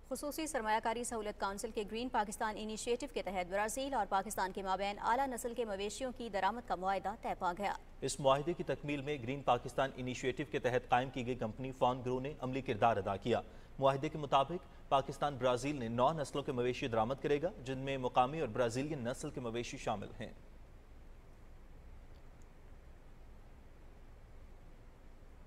خصوصی سرمایہ کاری سہولت کونسل کے گرین پاکستان انیشیٹو کے تحت برازیل اور پاکستان کے مابین اعلیٰ نسل کے مویشیوں کی درآمد کا معاہدہ طے پا گیا۔ اس معاہدے کی تکمیل میں گرین پاکستان انیشیٹو کے تحت قائم کی گئی کمپنی فان گرو نے عملی کردار ادا کیا۔ معاہدے کے مطابق پاکستان برازیل نے 9 نسلوں کے مویشی درآمد کرے گا، جن میں مقامی اور برازیلین نسل کے مویشی شامل ہیں۔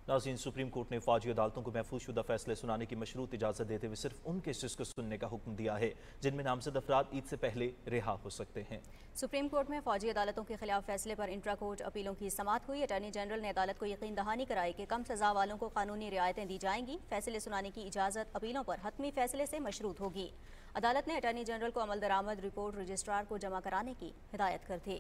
ناظرین، سپریم کورٹ نے فوجی عدالتوں کو محفوظ شدہ فیصلے سنانے کی مشروط اجازت دیتے ہوئے صرف ان کیسز کو سننے کا حکم دیا ہے جن میں نامزد افراد عید سے پہلے رہا ہو سکتے ہیں۔ سپریم کورٹ میں فوجی عدالتوں کے خلاف فیصلے پر انٹرا کورٹ اپیلوں کی سماعت ہوئی۔ اٹارنی جنرل نے عدالت کو یقین دہانی کرائی کہ کم سزا والوں کو قانونی رعایتیں دی جائیں گی۔ فیصلے سنانے کی اجازت اپیلوں پر حتمی فیصلے سے مشروط ہوگی۔ عدالت نے اٹارنی جنرل کو عمل درآمد رپورٹ رجسٹرار کو جمع کرانے کی ہدایت کر دی۔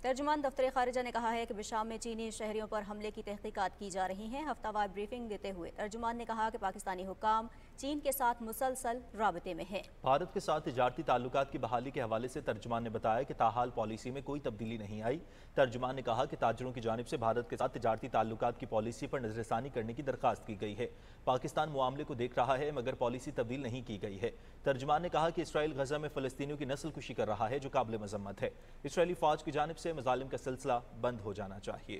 ترجمان دفتر خارجہ نے کہا ہے کہ بشام میں چینی شہریوں پر حملے کی تحقیقات کی جا رہی ہیں۔ ہفتہ وار بریفنگ دیتے ہوئے ترجمان نے کہا کہ پاکستانی حکام چین کے ساتھ مسلسل رابطے میں ہیں۔ بھارت کے ساتھ تجارتی تعلقات کی بحالی کے حوالے سے ترجمان نے بتایا کہ تاحال پالیسی میں کوئی تبدیلی نہیں آئی۔ ترجمان نے کہا کہ تاجروں کی جانب سے بھارت کے ساتھ تجارتی تعلقات کی پالیسی پر نظر ثانی کرنے کی درخواست کی گئی ہے۔ پاکستان معاملے کو دیکھ رہا ہے مگر پالیسی تبدیل نہیں کی گئی ہے۔ ترجمان نے کہا کہ اسرائیل غزہ میں فلسطینیوں کی نسل کشی کر رہا ہے جو قابل مذمت ہے۔ اسرائیلی فوج کی جانب سے مظالم کا سلسلہ بند ہو جانا چاہیے۔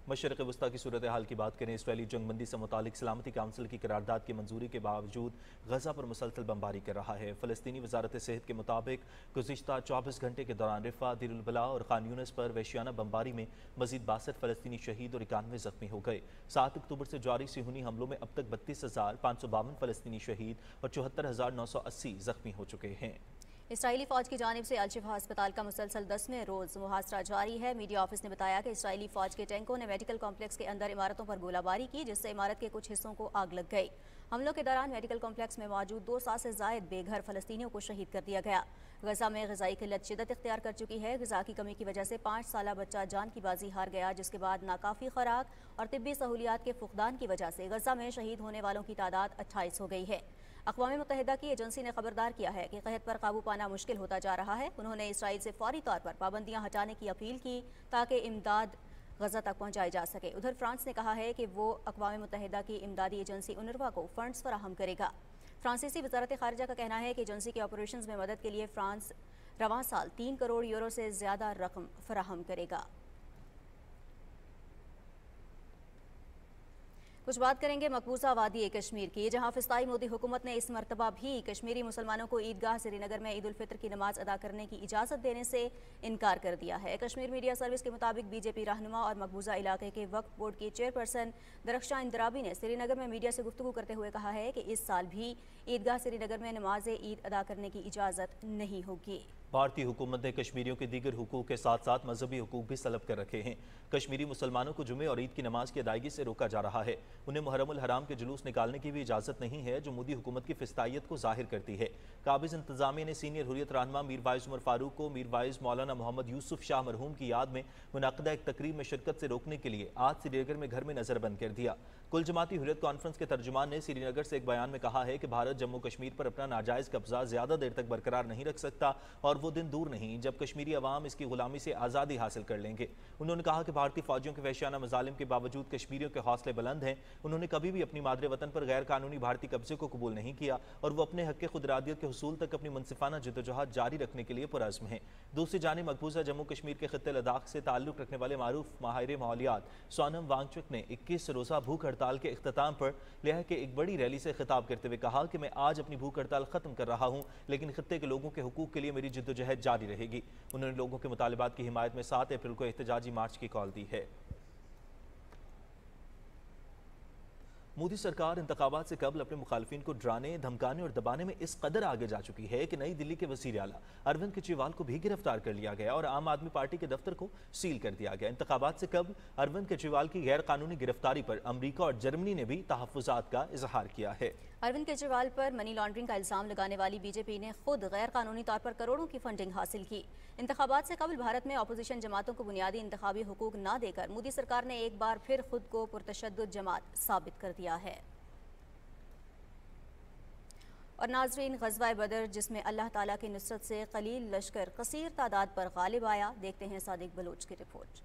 मशरक़ वस्ती की सूरत हाल की बात करें। इसराइली जंग बंदी से मुतालिक सलामती काउंसिल की करारदाद की मंजूरी के बावजूद गजा पर मुसलसल बमबारी कर रहा है। फ़लस्तीनी वजारत सेहत के मुताबिक गुज़िश्ता 24 घंटे के दौरान रिफा, दीर अल बला और खान यूनिस पर वहशियाना बमबारी में मजीद 62 फ़लस्तीनी शहीद और 91 ज़ख्मी हो गए। 7 अक्टूबर से जारी सिहूनी हमलों में अब तक 32,552 फ़लस्तीनी शहीद और 74,980 ज़ख्मी हो चुके हैं। इसराइली फौज की जानिब से अल-शिफा अस्पताल का मुसलसल 10वें रोज़ मुहासरा जारी है। मीडिया ऑफिस ने बताया कि इसराइली फौज के टैंकों ने मेडिकल कॉम्प्लेक्स के अंदर इमारतों पर गोलाबारी की, जिससे इमारत के कुछ हिस्सों को आग लग गई। हमलों के दौरान मेडिकल कॉम्प्लेक्स में मौजूद 200 से ज़ायद बेघर फ़लस्तीनियों को शहीद कर दिया गया। गजा में ग़िज़ाई किल्लत शिद्दत इख्तियार कर चुकी है। ग़िज़ा की कमी की वजह से 5 साला बच्चा जान की बाजी हार गया, जिसके बाद नाकाफ़ी खुराक और तिब्बी सहूलियात के फुकदान की वजह से गजा में शहीद होने वालों की तादाद 28 हो गई है। अक़वाम मुत्तहिदा की एजेंसी ने खबरदार किया है कि कहत पर काबू पाना मुश्किल होता जा रहा है। उन्होंने इसराइल से फौरी तौर पर पाबंदियां हटाने की अपील की ताकि इमदाद गजा तक पहुंचाई जा सके। उधर फ्रांस ने कहा है कि वो अक़वाम मुत्तहिदा की इमदादी एजेंसी UNRWA को फंड्स फराहम करेगा। फ्रांसीसी वज़ारत ख़ारिजा का कहना है कि एजेंसी के ऑपरेशंस में मदद के लिए फ्रांस रवां साल 3 करोड़ यूरो से ज़्यादा रकम फराहम करेगा। कुछ बात करेंगे मकबूजा वादी कश्मीर की, जहां फिस्ताई मोदी हुकूमत ने इस मरतबा भी कश्मीरी मुसलमानों को ईदगाह श्रीनगर में ईद उल फितर की नमाज अदा करने की इजाज़त देने से इनकार कर दिया है। कश्मीर मीडिया सर्विस के मुताबिक बीजेपी रहनुमा और मकबूजा इलाके के वक्फ बोर्ड की चेयरपर्सन दरख्शां इंदराबी ने श्रीनगर में मीडिया से गुफ्तगू करते हुए कहा है कि इस साल भी ईदगाह श्रीनगर में नमाज ईद अदा करने की इजाज़त नहीं होगी। भारतीय हुकूमत ने कश्मीरियों के दीगर हुकूक के साथ साथ मजहबी हुकूक भी सलब कर रखे हैं। कश्मीरी मुसलमानों को जुमे और ईद की नमाज की अदायगी से रोका जा रहा है। उन्हें मुहर्रमुल हराम के जुलूस निकालने की भी इजाज़त नहीं है, जो मोदी हुकूमत की फिस्तायत को जाहिर करती है। काबिज इंतजामिया ने सीनियर हुर्रियत रहनुमा मीर वाइज उमर फारूक को मीर वाइज मौलाना मोहम्मद यूसुफ शाह मरहूम की याद में मुनाक़दा एक तकरीब में शिरकत से रोकने के लिए आज श्रीनगर में घर में नज़रबंद कर दिया। कुल जमाती हुर्रियत कॉन्फ्रेंस के तर्जुमान ने श्रीनगर से एक बयान में कहा है कि भारत जम्मू कश्मीर पर अपना नाजायज़ कब्जा ज़्यादा देर तक बरकरार नहीं रख सकता और वो दिन दूर नहीं जब कश्मीरी अवाम इसकी गुलामी से आज़ादी हासिल कर लेंगे। उन्होंने कहा कि भारतीय फौजियों के वहशियाना मजालिम के बावजूद कश्मीरियों के हौसले बुलंद हैं। उन्होंने कभी भी अपनी मादरे वतन पर गैर कानूनी भारतीय कब्जे को कबूल नहीं किया और वो अपने हक़ खुद इरादियत के हुसूल तक अपनी मुनसिफाना जद्दोजहद जारी रखने के लिए पुरअज़्म हैं। दूसरी जानिब मकबूजा जम्मू कश्मीर के खित्ते लद्दाख से ताल्लुक़ रखने वाले मारूफ माहिर माहौलियात सोनम वांगचुक ने 21 रोज़ा भूख हड़ताल के इख्तिताम पर लेह के एक बड़ी रैली से खिताब करते हुए कहा कि मैं आज अपनी भूख हड़ताल ख़त्म कर रहा हूँ, लेकिन खित्ते के लोगों के हुकूक के लिए मेरी जद्दोजहद जारी रहेगी। उन्होंने लोगों के मुतालिबात की हिमायत में 7 अप्रैल को एहतजाजी मार्च की कॉल दी है। मोदी सरकार इंतखाबात से कबल अपने मुखालफिन को डराने, धमकाने और दबाने में इस कदर आगे जा चुकी है कि नई दिल्ली के वज़ीर आला अरविंद केजरीवाल को भी गिरफ्तार कर लिया गया और आम आदमी पार्टी के दफ्तर को सील कर दिया गया। इंतखाबात से कबल अरविंद केजरीवाल की गैर कानूनी गिरफ्तारी पर अमरीका और जर्मनी ने भी तहफ़्फ़ुज़ात का इजहार किया है। अरविंद केजरीवाल पर मनी लॉन्ड्रिंग का इल्ज़ाम लगाने वाली बीजेपी ने खुद गैर कानूनी तौर पर करोड़ों की फंडिंग हासिल की। इंतखाबात से कबल भारत में अपोजिशन जमातों को बुनियादी इंतखाबी हुकूक न देकर मोदी सरकार ने एक बार फिर खुद को पुरतशद्दुद जमात साबित कर दिया है। और नाजरीन, ग़ज़वा बदर जिसमें अल्लाह ताला की नुसरत से कलील लश्कर कसीर तादाद पर गालिब आया, देखते हैं सादिक बलोच की रिपोर्ट।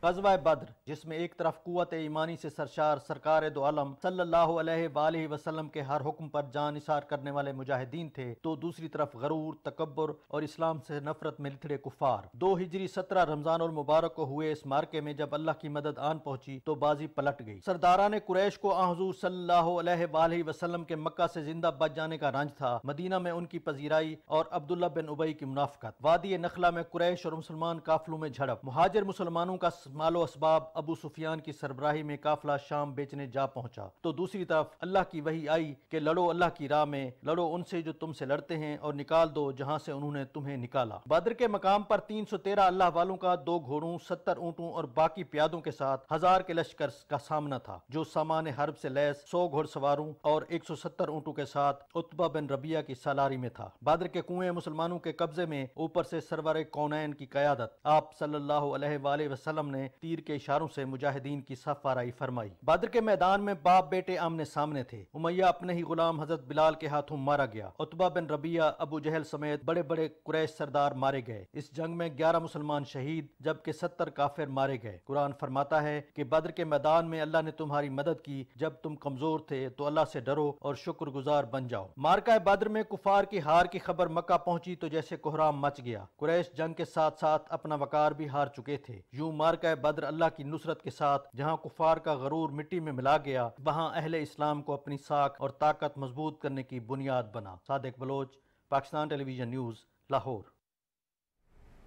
ग़ज़वा बद्र जिसमें एक तरफ कुव्वत ईमानी से सरशार सरकार दो आलम सल्लल्लाहु अलैहि वसल्लम के हर हुक्म पर जान निसार करने वाले मुजाहिदीन थे, तो दूसरी तरफ गरूर, तकब्बुर और इस्लाम से नफरत में लिथड़े कुफार। 2 हिजरी 17 रमजानुल मुबारक को हुए इस मार्के में जब अल्लाह की मदद आन पहुंची तो बाजी पलट गई। सरदारान कुरैश को हुज़ूर सल्लल्लाहु अलैहि वसल्लम के मक्का से जिंदा बच जाने का रंज था। मदीना में उनकी पजीराई और अब्दुल्ला बिन उबई की मुनाफकत। वादी नखला में कुरैश और मुसलमान काफिलों में झड़प। मुहाजिर मुसलमानों का मालो असबाब अबू सुफियान की सरबराही में काफिला शाम बेचने जा पहुंचा, तो दूसरी तरफ अल्लाह की वही आई कि लड़ो अल्लाह की राह में, लड़ो उनसे जो तुमसे लड़ते हैं और निकाल दो जहां से उन्होंने तुम्हें निकाला। बद्र के मकाम पर 313 अल्लाह वालों का 2 घोड़ों, 70 ऊँटों और बाकी प्यादों के साथ 1000 के लश्कर का सामना था, जो सामान हर्ब से लैस 100 घोड़सवारों और 170 ऊँटों के साथ उत्बा बिन रबिया की सालारी में था। बद्र के कुएं मुसलमानों के कब्जे में, ऊपर से सरवर कौनैन की क़यादत आप सल्लल्लाहु अलैहि वसल्लम ने तीर के इशारों से मुजाहिदीन की सफ आराई फरमाई। बद्र के मैदान में बाप बेटे आमने सामने थे। उमैया अपने ही गुलाम हजरत बिलाल के हाथों मारा गया। उत्बा बिन रबिया, अबू जहल समेत बड़े बड़े कुरैश सरदार मारे गए। इस जंग में 11 मुसलमान शहीद जबकि 70 काफिर मारे गए। कुरान फरमाता है कि बद्र के मैदान में अल्लाह ने तुम्हारी मदद की जब तुम कमजोर थे, तो अल्लाह से डरो और शुक्रगुजार बन जाओ। मार्का बद्र में कुफार की हार की खबर मक्का पहुंची तो जैसे कोहराम मच गया। कुरैश जंग के साथ साथ अपना वकार भी हार चुके थे। यूं मार्का معرکہ بدر اللہ کی نصرت کے ساتھ جہاں کفار کا غرور مٹی میں ملا گیا، وہاں اہل اسلام کو اپنی ساکھ اور طاقت مضبوط کرنے کی بنیاد بنا۔ صادق Baloch, Pakistan television news, Lahore.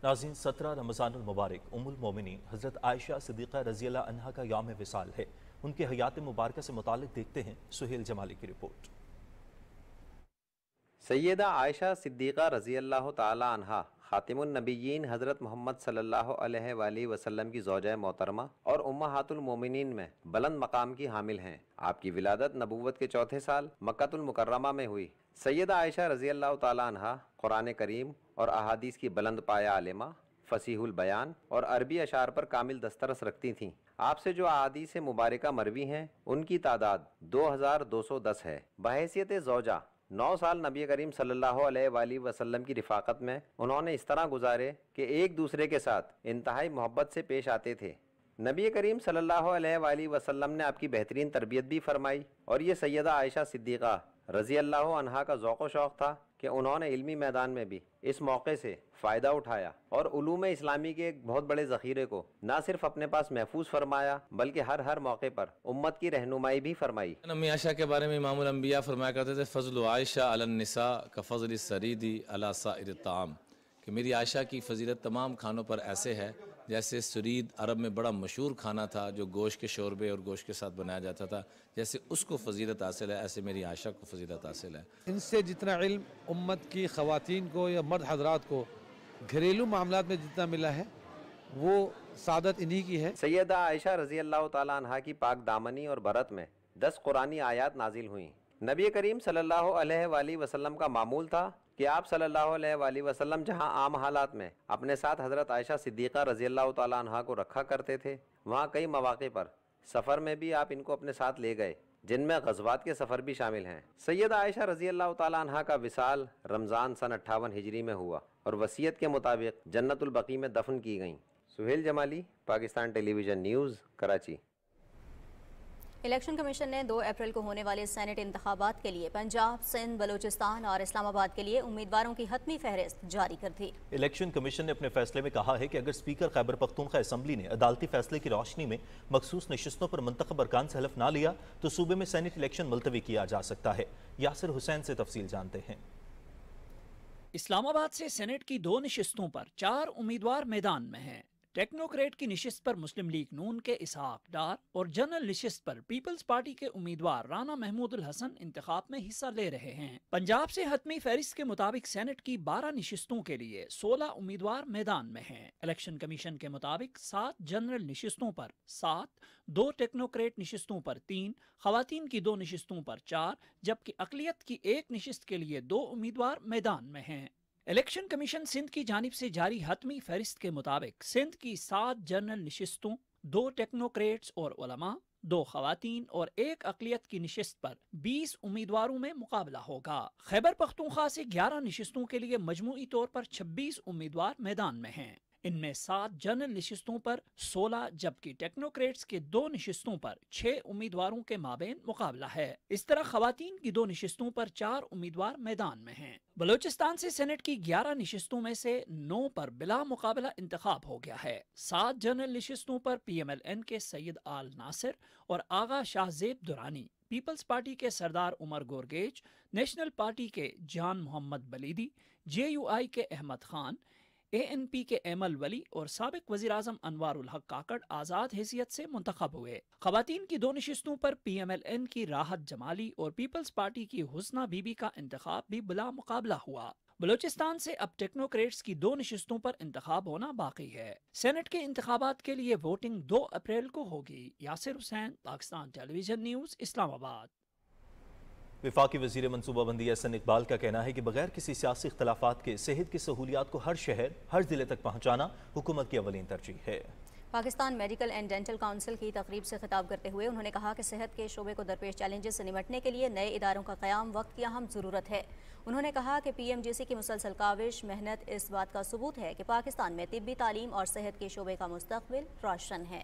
ناظرین، 17 رمضان المبارک ام المومنین حضرت عائشہ صدیقہ رضی اللہ عنہا کا یوم وصال ہے۔ ان کے حیات مبارکہ سے متعلق دیکھتے ہیں سہیل جمالی کی رپورٹ۔ سیدہ عائشہ صدیقہ رضی اللہ تعالی عنہا خاتم النبیین حضرت محمد صلی اللہ علیہ وآلہ وسلم کی زوجہ محترمہ اور امہات المومنین میں بلند مقام کی حامل ہیں۔ آپ کی ولادت نبوت کے چوتھے سال مکہ المکرمہ میں ہوئی۔ سیدہ عائشہ رضی اللہ تعالی عنہا قرآن کریم اور احادیث کی بلند پایہ عالمہ، فصیح البیان اور عربی اشعار پر کامل دسترس رکھتی تھیں۔ آپ سے جو احادیث مبارکہ مروی ہیں ان کی تعداد 2210 ہے۔ بحیثیت زوجہ 9 سال نبی کریم صلی اللہ علیہ وآلہ وسلم کی رفاقت میں انہوں نے اس طرح گزارے کہ ایک دوسرے کے ساتھ انتہائی محبت سے پیش آتے تھے۔ نبی کریم صلی اللہ علیہ وآلہ وسلم نے آپ کی بہترین تربیت بھی فرمائی، اور یہ سیدہ عائشہ صدیقہ رضی اللہ عنہا کا ذوق و شوق تھا کہ انہوں نے علمی میدان میں بھی اس موقع سے فائدہ اٹھایا اور علوم اسلامی کے ایک بہت بڑے ذخیرے کو نہ صرف اپنے پاس محفوظ فرمایا بلکہ ہر موقع پر امت کی رہنمائی بھی فرمائی۔ امی عائشہ کے بارے میں امام الانبیاء فرمایا کرتے تھے، فضل عائشہ علی النساء کفضل السرید علی سائر الطعام، کہ میری عائشہ کی فضیلت تمام کھانوں پر ایسے ہے جیسے سرید عرب میں بڑا مشہور کھانا تھا جو گوشت کے شوربے اور گوشت کے ساتھ بنایا جاتا تھا، جیسے اس کو فضیلت حاصل ہے ایسے میری عائشہ کو فضیلت حاصل ہے۔ ان سے جتنا علم امت کی خواتین کو یا مرد حضرات کو گھریلو معاملات میں جتنا ملا ہے وہ سعادت انہی کی ہے۔ سیدہ عائشہ رضی اللہ تعالی عنہا کی پاک دامنی اور برت میں 10 قرآنی آیات نازل ہوئیں۔ نبی کریم صلی اللہ علیہ وآلہ وسلم کا معمول تھا کہ آپ صلی اللہ علیہ وآلہ وسلم جہاں عام حالات میں اپنے ساتھ حضرت عائشہ صدیقہ رضی اللہ تعالی عنہا کو رکھا کرتے تھے، وہاں کئی مواقع پر سفر میں بھی آپ ان کو اپنے ساتھ لے گئے، جن میں غزوات کے سفر بھی شامل ہیں۔ سیدہ عائشہ رضی اللہ تعالی عنہا کا وصال رمضان سن 58 ہجری میں ہوا اور وصیت کے مطابق جنت البقیع میں دفن کی گئیں۔ Sohail Jamali, Pakistan television news, Karachi. Election commission نے 2 اپریل کو ہونے والے سینٹ انتخابات کے لیے پنجاب، سندھ، بلوچستان اور اسلام آباد کے لیے امیدواروں کی حتمی فہرست جاری کر دی۔ الیکشن کمیشن نے اپنے فیصلے میں کہا ہے کہ اگر اسپیکر خیبر پختونخوا اسمبلی نے عدالتی فیصلے کی روشنی میں مخصوص نشستوں پر منتخب ارکان سے حلف نہ لیا تو صوبے میں سینٹ الیکشن ملتوی کیا جا سکتا ہے۔ یاسر حسین سے تفصیل جانتے ہیں۔ اسلام آباد سے سینٹ کی 2 نشستوں پر 4 امیدوار میدان میں ہیں۔ ٹیکنوکریٹ کی نشست پر مسلم لیگ نون کے اسحاق ڈار اور جنرل نشست پر پیپلز پارٹی کے امیدوار رانا محمود الحسن انتخاب میں حصہ لے رہے ہیں۔ پنجاب سے حتمی فہرست کے مطابق سینٹ کی 12 نشستوں کے لیے 16 امیدوار میدان میں ہیں۔ الیکشن کمیشن کے مطابق 7 جنرل نشستوں پر 7، 2 ٹیکنوکریٹ نشستوں پر 3، خواتین کی 2 نشستوں پر 4، جبکہ اقلیت کی 1 نشست کے لیے 2 امیدوار میدان میں ہیں۔ الیکشن کمیشن سندھ کی جانب سے جاری حتمی فہرست کے مطابق سندھ کی 7 جنرل نشستوں، 2 ٹیکنوکریٹس اور علماء، 2 خواتین اور 1 اقلیت کی نشست پر 20 امیدواروں میں مقابلہ ہوگا۔ خیبر پختونخوا سے 11 نشستوں کے لیے مجموعی طور پر 26 امیدوار میدان میں ہیں۔ ان میں 7 جنرل نشستوں پر 16 جبکہ ٹیکنوکریٹس کے 2 نشستوں پر 6 امیدواروں کے مابین مقابلہ ہے۔ اس طرح خواتین کی 2 نشستوں پر 4 امیدوار میدان میں ہیں۔ بلوچستان سے سینٹ کی 11 نشستوں میں سے 9 پر بلا مقابلہ انتخاب ہو گیا ہے۔ 7 جنرل نشستوں پر پی ایم ایل این کے سید آل ناصر اور آغا شاہ زیب درانی، پیپلز پارٹی کے سردار عمر گورگیج، نیشنل پارٹی کے جان محمد بلیدی، جے یو آئی کے احمد خان، اے این پی کے ایمل ولی اور سابق وزیراعظم انوار الحق کاکڑ آزاد حیثیت سے منتخب ہوئے۔ خواتین کی 2 نشستوں پر پی ایم ایل این کی راحت جمالی اور پیپلز پارٹی کی حسنہ بی بی کا انتخاب بھی بلا مقابلہ ہوا۔ بلوچستان سے اب ٹیکنوکریٹس کی 2 نشستوں پر انتخاب ہونا باقی ہے۔ سینٹ کے انتخابات کے لیے ووٹنگ 2 اپریل کو ہوگی۔ یاسر حسین، پاکستان ٹیلی ویژن نیوز، اسلام آباد۔ وفاقی وزیر منصوبہ بندی احسن اقبال کا کہنا ہے کہ بغیر کسی سیاسی اختلافات کے صحت کی سہولیات کو ہر شہر، ہر ضلع تک پہنچانا حکومت کی اولین ترجیح ہے۔ Pakistan medical and dental council کی تقریب سے خطاب کرتے ہوئے انہوں نے کہا کہ صحت کے شعبے کو درپیش چیلنجز سے نمٹنے کے لیے نئے اداروں کا قیام وقت کی اہم ضرورت ہے۔ انہوں نے کہا کہ پی ایم جی سی کی مسلسل کاوش، محنت اس بات کا ثبوت ہے کہ پاکستان میں طبی تعلیم اور صحت کے شعبے کا مستقبل روشن ہے۔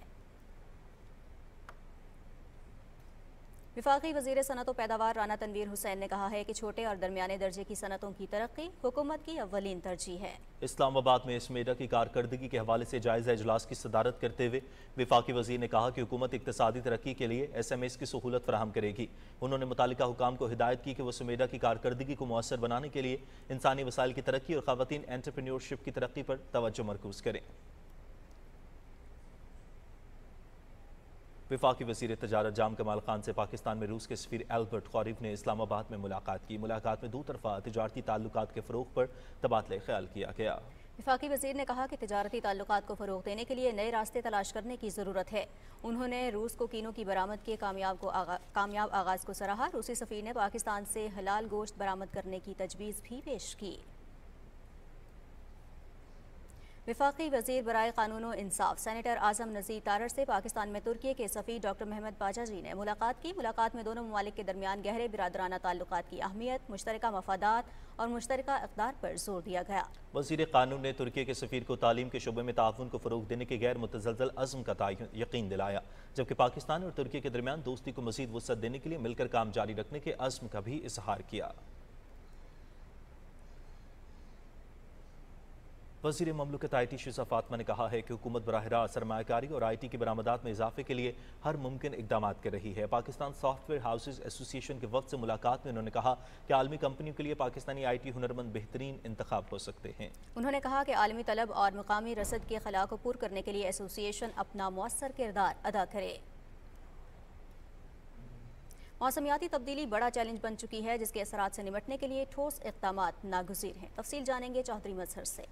वफाकी वज़ीर सनत व पैदावार राना तनवीर हुसैन ने कहा है कि छोटे और दरमियाने दर्जे की सनतों की तरक्की हुकूमत की अव्वलीन तरजीह है। इस्लामाबाद में इस मेडा की कारकर्दगी के हवाले से जायजा इजलास की सदारत करते हुए वफाकी वज़ीर ने कहा कि हुकूमत इक्तसादी तरक्की के लिए SMS की सहूलत फराहम करेगी। उन्होंने मुतालिका हुकाम को हिदायत की कि वो सुमेडा की कारकर्दगी को मुअस्सर बनाने के लिए इंसानी वसाइल की तरक्की और ख़वातीन एंटरप्रेन्योरशिप की तरक्की पर तवज्जो मरकूज करें। वफाकी वज़ीर तजारत जाम कमाल खान से पाकिस्तान में रूस के सफ़ीर एल्बर्ट ख़ौरीफ ने इस्लामाबाद में मुलाकात की। मुलाकात में दो तरफ़ा तिजारती ताल्लुकात के फ़रोग़ पर तबादला ख्याल किया गया। वफाकी वज़ीर ने कहा कि तिजारती ताल्लुकात को फ़रोग़ देने के लिए नए रास्ते तलाश करने की ज़रूरत है। उन्होंने रूस को कीनों की बरामद के कामयाब आगाज़ को सराहा। रूसी सफ़ीर ने पाकिस्तान से हलाल गोश्त बरामद करने की तजवीज़ भी पेश की। वफाकी वज़ीर बराए कानून व इंसाफ सेनेटर आज़म नज़ीर तारर से पाकिस्तान में तुर्की के सफ़ीर डॉक्टर महमद बाजाजी ने मुलाकात की। मुलाकात में दोनों ममालिक के दरमियान गहरे बिरादराना ताल्लुकात की अहमियत, मुश्तरका मफादात और मुश्तरका इक़दार पर जोर दिया गया। वज़ीर कानून ने तुर्की के सफ़ीर को तालीम के शोबे में ताउन को फ़रोग़ देने के गैर मुतज़लज़ल अज़्म का यकीन दिलाया, जबकि पाकिस्तान और तुर्की के दरमियान दोस्ती को मज़ीद वुसअत देने के लिए मिलकर काम जारी रखने के अज़्म का भी इज़हार किया। वज़ीर ममलकत IT शिज़ा फातिमा ने कहा है कि हुकूमत बराह रास्त सरमायाकारी और IT की बरामदात में इजाफे के लिए हर मुमकिन इक़दाम कर रही है। पाकिस्तान सॉफ्टवेयर हाउसेज एसोसिएशन के वक्त से मुलाकात में उन्होंने कहा कि आलमी कंपनियों के लिए पाकिस्तानी IT हुनरमंद बेहतरीन इंतखाब हो सकते हैं। उन्होंने कहा कि आलमी तलब और मकामी रसद के खला को पूरा करने के लिए एसोसिएशन अपना मौसर किरदार अदा करे। मौसमियाती तब्दीली बड़ा चैलेंज बन चुकी है, जिसके असरात से निपटने के लिए ठोस इक़दामात नागुज़ीर हैं। तफसील जानेंगे चौधरी मजहर से।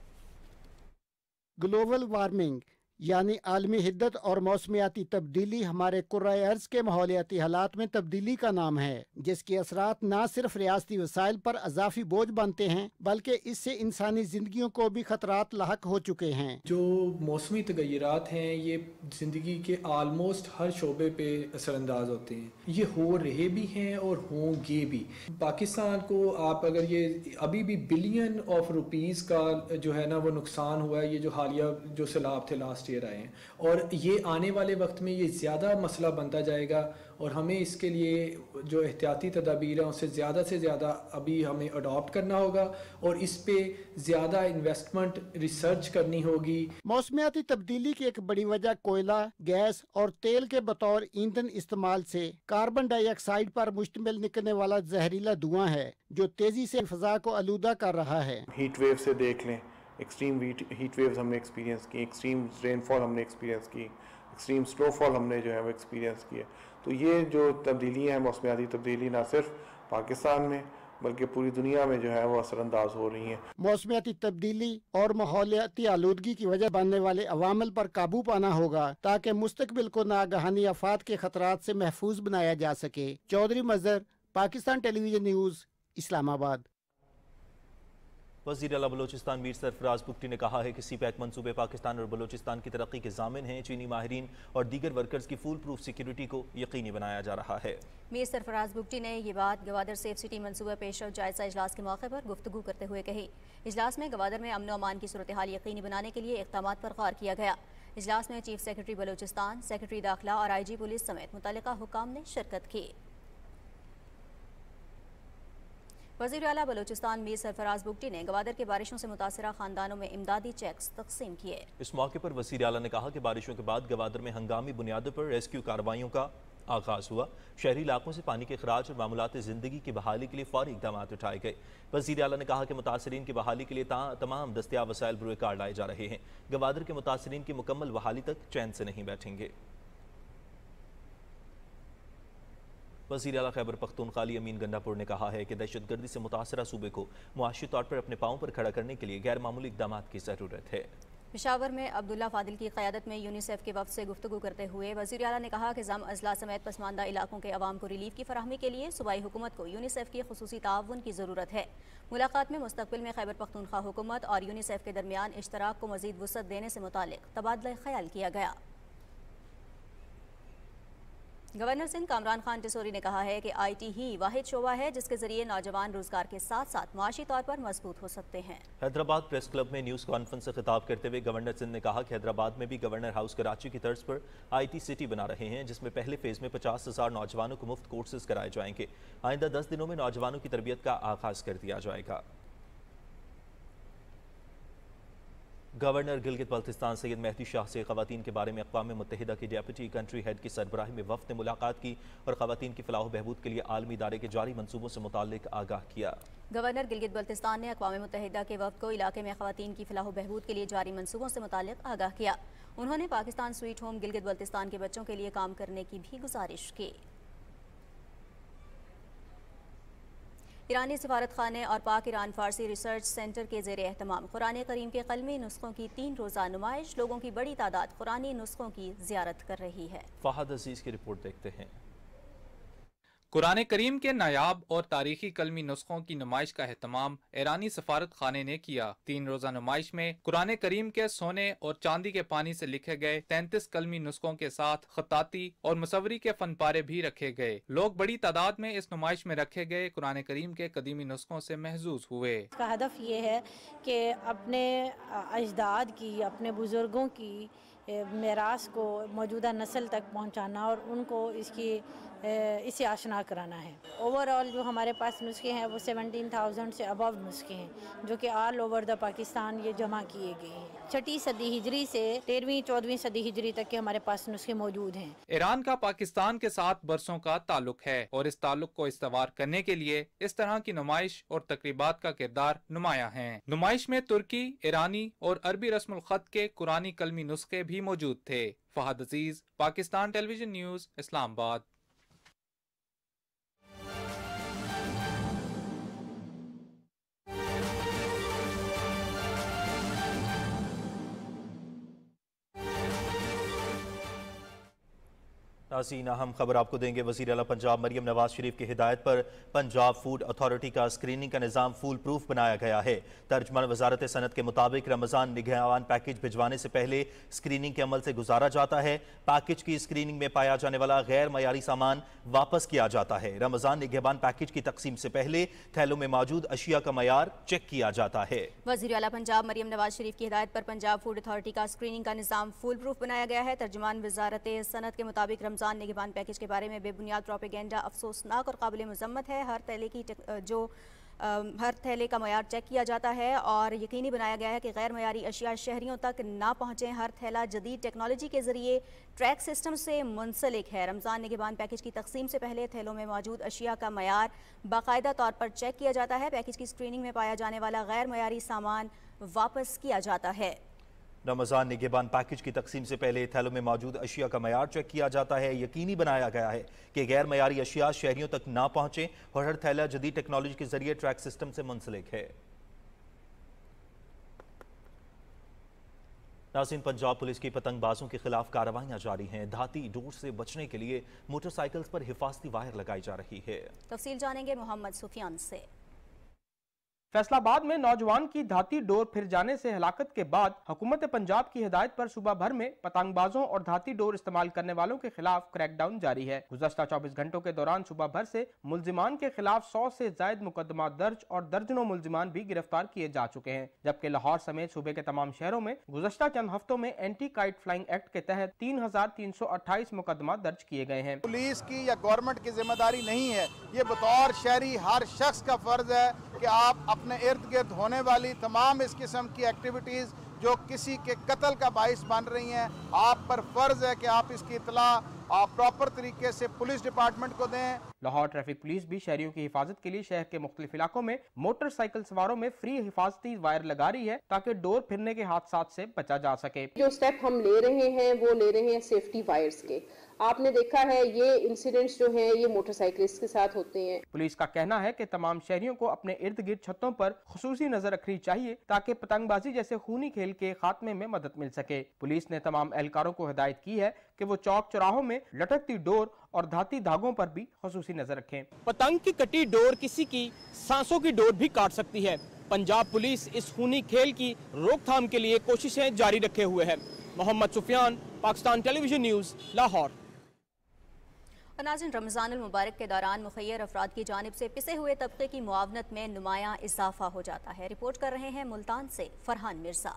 ग्लोबल वार्मिंग यानी आलमी हिद्दत और मौसमियाती तब्दीली हमारे कुर्राए अर्ज़ के माहौलियाती हालात में तब्दीली का नाम है, जिसके असरात न सिर्फ रियासती वसाइल पर अजाफी बोझ बनते हैं, बल्कि इससे इंसानी जिंदगियों को भी खतरात लाहक हो चुके हैं। जो मौसमी तगय्युरात हैं ये ज़िंदगी के आलमोस्ट हर शोबे पे असरअंदाज होते हैं। ये हो रहे भी हैं और होंगे भी। पाकिस्तान को आप अगर ये अभी भी बिलियन ऑफ रुपीज़ का जो है ना वो नुकसान हुआ है, ये जो हालिया जो सैलाब थे लास्ट ईयर आए हैं, और ये आने वाले वक्त में ये ज़्यादा मसला बनता जाएगा और हमें इसके लिए जो एहतियाती तदाबीर हैं उससे ज़्यादा अभी हमें अडॉप्ट करना होगा और इस पे ज़्यादा इन्वेस्टमेंट रिसर्च करनी होगी। मौसमियाती तब्दीली की एक बड़ी वजह कोयला, गैस और तेल के बतौर ईंधन इस्तेमाल से कार्बन डाइऑक्साइड पर मुश्तमिल निकलने वाला जहरीला धुआं है, जो तेजी से फ़ज़ा को आलूदा कर रहा है। हीट वेव से देख लें, एक्सट्रीम हीट वेव्स हमने एक्सपीरियंस की, एक्सट्रीम रेनफॉल हमने एक्सपीरियंस की, एक्सट्रीम स्नोफॉल हमने जो है वो एक्सपीरियंस किया। तो ये जो तब्दीलियाँ हैं, मौसमियाती तब्दीली ना सिर्फ पाकिस्तान में बल्कि पूरी दुनिया में जो है वो असरअंदाज हो रही हैं। मौसमियाती तब्दीली और माहौलियाती आलूदगी की वजह बनने वाले अवामिल पर काबू पाना होगा, ताकि मुस्तकबिल को नागहानी आफात के खतरात से महफूज बनाया जा सके। चौधरी मजहर, पाकिस्तान टेलीविजन न्यूज़, इस्लामाबाद। वज़ीर आला बलोचिस्तान मीर सरफराज बुगटी ने कहा है कि CPEC मंसूबे पाकिस्तान और बलोचिस्तान की तरक्की के ज़ामिन हैं। चीनी माहिरीन और दीगर वर्कर्स की फुल प्रूफ सिक्योरिटी को यकीनी बनाया जा रहा है। मीर सरफराज बुगटी ने ये बात गवादर सेफ सिटी मंसूबा पेश जायजा इजलास के मौके पर गुफ्तगू करते हुए कही। इजलास में गवादर में अमन व अमान की सूरत हाल यकीनी बनाने के लिए इक़दामात पर गौर किया गया। इजलास में चीफ सेक्रेटरी बलोचिस्तान, सेक्रेटरी दाखिला और IG पुलिस समेत मुतल्लिका हुकाम ने शिरकत की। वज़ीर आला बलोचिस्तान मीर सरफराज बुगटी ने गवादर के बारिशों से मुतासरा खानदानों में इमदादी चेक्स तकसीम किए। इस मौके पर वज़ीर आला ने कहा कि बारिशों के बाद गवादर में हंगामी बुनियादों पर रेस्क्यू कार्रवाइयों का आगाज़ हुआ। शहरी इलाकों से पानी के अखराज और मामूलात ज़िंदगी की बहाली के लिए फौरी इक़दाम उठाए गए। वज़ीर आला ने कहा कि मुतासरीन की बहाली के लिए तमाम दस्तियाब वसाइल बुरे कार लाए जा रहे हैं। गवादर के मुतासरीन की मुकम्मल बहाली तक चैन से नहीं बैठेंगे। वज़ीर आला खैबर पख्तूनख्वा अमीन गंडापुर ने कहा है कि दहशतगर्दी से मुतासरा सूबे को मुआशी तौर पर अपने पाँव पर खड़ा करने के लिए गैर मामूली इक़दामात की ज़रूरत है। पेशावर में अब्दुल्ला फादिल की क़यादत में यूनिसेफ के वफ़द से गुफ्तगू करते हुए वज़ीर आला ने कहा कि ज़म अजला समेत पसमानदा इलाकों के अवाम को रिलीफ की फराहमी के लिए सूबाई हुकूमत को यूनिसेफ की खुसूसी ताउन की ज़रूरत है। मुलाकात में मुस्तक़बिल में खैबर पख्तूनख्वा हुकूमत और यूनिसेफ के दरमियान इश्तराक को मज़ीद वुसअत देने से मुतालिक तबादला ख्याल किया गया। गवर्नर सिंध कामरान खान टिसोरी ने कहा है कि IT ही वाहिद शोबा है जिसके जरिए नौजवान रोजगार के साथ साथ माशी तौर पर मजबूत हो सकते हैं। हैदराबाद प्रेस क्लब में न्यूज़ कॉन्फ्रेंस से खिताब करते हुए गवर्नर सिंध ने कहा कि हैदराबाद में भी गवर्नर हाउस कराची की तर्ज पर IT सिटी बना रहे हैं, जिसमें पहले फेज में 50,000 नौजवानों को मुफ्त कोर्सेज कराए जाएंगे। आइंदा 10 दिनों में नौजवानों की तरबियत का आगाज कर दिया जाएगा। गवर्नर गिलगित बल्तिस्तान सैयद मेहदी शाह से ख़वातीन के बारे में अक़वाम मुत्तहिदा की डेप्यूटी कंट्री हेड की सरबराही में वफ़द ने मुलाकात की और ख़वातीन की फलाह बहबूद के लिए आलमी इदारे के जारी मंसूबों से मुताल्लिक़ आगाह किया। गवर्नर गिलगित बल्तिस्तान ने अक़वाम मुत्तहिदा के वफ़द को इलाके में ख़वातीन की फलाह बहबूद के लिए जारी मंसूबों से मुताल्लिक़ आगाह किया। उन्होंने पाकिस्तान स्वीट होम गिलगित बल्तिस्तान के बच्चों के लिए काम करने की भी गुजारिश की। ईरानी सफारत खाने और पाक ईरान फारसी रिसर्च सेंटर के ज़ेर एहतमाम कुरान करीम के क़लमी नुस्खों की 3 रोज़ा नुमाइश, लोगों की बड़ी तादाद कुरानी नुस्खों की ज़ियारत कर रही है। फ़हद अजीज़ की रिपोर्ट देखते हैं। कुरान करीम के नायाब और तारीखी कलमी नुस्खों की नुमाइश का एहतमाम ईरानी सफारत खाने ने किया। 3 रोज़ा नुमाइश में कुरान करीम के सोने और चांदी के पानी से लिखे गए 33 कलमी नुस्खों के साथ खताती और मुसव्वरी के फन पारे भी रखे गए। लोग बड़ी तादाद में इस नुमाइश में रखे गए कुरान करीम के कदीमी नुस्खों से महजूज हुए। इसका हदफ ये है कि अपने अजदाद की, अपने बुजुर्गों की मेरास को मौजूदा नस्ल तक पहुँचाना और उनको इससे आशना कराना है। ओवरऑल जो हमारे पास नुस्खे हैं वो 17,000 से अबव नुस्खे हैं जो कि ऑल ओवर द पाकिस्तान ये जमा किए गए हैं। 6वीं सदी हिजरी से 13वीं-14वीं सदी हिजरी तक के हमारे पास नुस्खे मौजूद हैं। ईरान का पाकिस्तान के साथ बरसों का ताल्लुक है और इस ताल्लुक को इस्तवार करने के लिए इस तरह की नुमाइश और तकरीबात का किरदार नुमाया है। नुमाइश में तुर्की, ईरानी और अरबी रस्मुल खत के कुरानी कलमी नुस्खे भी मौजूद थे। फहद अजीज, पाकिस्तान टेलीविजन न्यूज़, इस्लामाबाद। नाज़रीन, अहम खबर आपको देंगे। वज़ीर आला पंजाब मरियम नवाज शरीफ की हिदायत पर पंजाब फूड अथॉरिटी का स्क्रीनिंग का निज़ाम फूल प्रूफ बनाया गया है। तर्जमान वजारत सनत के मुताबिक रमज़ान निगहबान पैकेज भिजवाने से पहले स्क्रीनिंग के अमल से गुजारा जाता है। पैकेज की स्क्रीनिंग में पाया जाने वाला गैर मयारी सामान वापस किया जाता है। रमज़ान निगहबान पैकेज की तकसीम से पहले थैलों में मौजूद अशिया का मयार चेक किया जाता है। वज़ीर आला पंजाब मरियम नवाज शरीफ की हिदायत पर पंजाब फूड अथॉरिटी का स्क्रीनिंग का निज़ाम फूल प्रूफ बनाया गया है। तर्जमान वजारत सनत के मुताबिक रमज़ान निगहबान पैकेज के बारे में बेबुनियाद प्रोपेगेंडा अफसोसनाक और काबिल मजम्मत है। हर थैले का मयार चेक किया जाता है और यकीनी बनाया गया है कि गैर मयारी अशिया शहरियों तक ना पहुँचें। हर थैला जदीद टेक्नोलॉजी के जरिए ट्रैक सिस्टम से मुंसलिक है। रमज़ान निगहबान पैकेज की तकसीम से पहले थैलों में मौजूद अशिया का मयार बाकायदा तौर पर चेक किया जाता है। पैकेज की स्क्रीनिंग में पाया जाने वाला गैर मयारी सामान वापस किया जाता है। रमज़ान निगहबान पैकेज की तकसीम से पहले थैलों में मौजूद अशिया का मयार चेक किया जाता है। यकीनी बनाया गया है कि गैर मयारी अशिया शहरियों तक ना पहुँचें और हर थैला जदीद टेक्नोलॉजी के जरिए ट्रैक सिस्टम से मुंसलिक है। नाज़रीन, पंजाब पुलिस की पतंगबाजों के खिलाफ कार्रवाइयां जारी हैं। धाती डोर से बचने के लिए मोटरसाइकिल्स पर हिफाजती वायर लगाई जा रही है। तफसील जानेंगे मोहम्मद सुफियान से। फैसलाबाद में नौजवान की धाती डोर फिर जाने से हलाकत के बाद हुकूमत पंजाब की हिदायत पर सूबा भर में पतंगबाजों और धाती डोर इस्तेमाल करने वालों के खिलाफ क्रैकडाउन जारी है। गुज़श्ता 24 घंटों के दौरान सूबा भर से मुल्जिमान के खिलाफ 100 से ज्यादा मुकदमा दर्ज और दर्जनों मुल्जिमान भी गिरफ्तार किए जा चुके हैं, जबकि लाहौर समेत सूबे के तमाम शहरों में गुज़श्ता चंद हफ्तों में एंटी काइट फ्लाइंग एक्ट के तहत 3,328 मुकदमा दर्ज किए गए हैं। पुलिस की या गवर्नमेंट की जिम्मेदारी नहीं है, ये बतौर शहरी हर शख्स का फर्ज है कि आप अपने इर्द गिर्द होने वाली तमाम इस किस्म की एक्टिविटीज़ जो किसी के कत्ल का बाइस बन रही हैं, आप पर फर्ज है कि आप इसकी इतला आप प्रॉपर तरीके से पुलिस डिपार्टमेंट को दें। लाहौर ट्रैफिक पुलिस भी शहरियों की हिफाजत के लिए शहर के मुख्तलिफ इलाकों में मोटरसाइकिल सवारों में फ्री हिफाजती वायर लगा रही है ताकि डोर फिरने के हादसा से बचा जा सके। जो स्टेप हम ले रहे हैं वो ले रहे हैं सेफ्टी वायर्स के। आपने देखा है ये इंसिडेंट्स जो हैं ये मोटरसाइकिलिस्ट के साथ होते हैं। पुलिस का कहना है कि तमाम शहरियों को अपने इर्द गिर्द छतों पर खुसूसी नजर रखनी चाहिए ताकि पतंगबाजी जैसे खूनी खेल के खात्मे में मदद मिल सके। पुलिस ने तमाम एहलकारों को हिदायत की है कि वो चौक चौराहों में लटकती डोर और धाती धागों पर भी खुसूसी नजर रखें। पतंग की कटी डोर किसी की सांसों की डोर भी काट सकती है। पंजाब पुलिस इस खूनी खेल की रोकथाम के लिए कोशिशें जारी रखे हुए है। Mohammad Sufiyan, Pakistan television news, Lahore. नाज़रीन, रमज़ान मुबारक के दौरान मुखय्यर अफराद की जानिब से पिसे हुए तबके की मुआवनत में नुमायां इजाफा हो जाता है। रिपोर्ट कर रहे हैं मुल्तान से फरहान मिर्जा।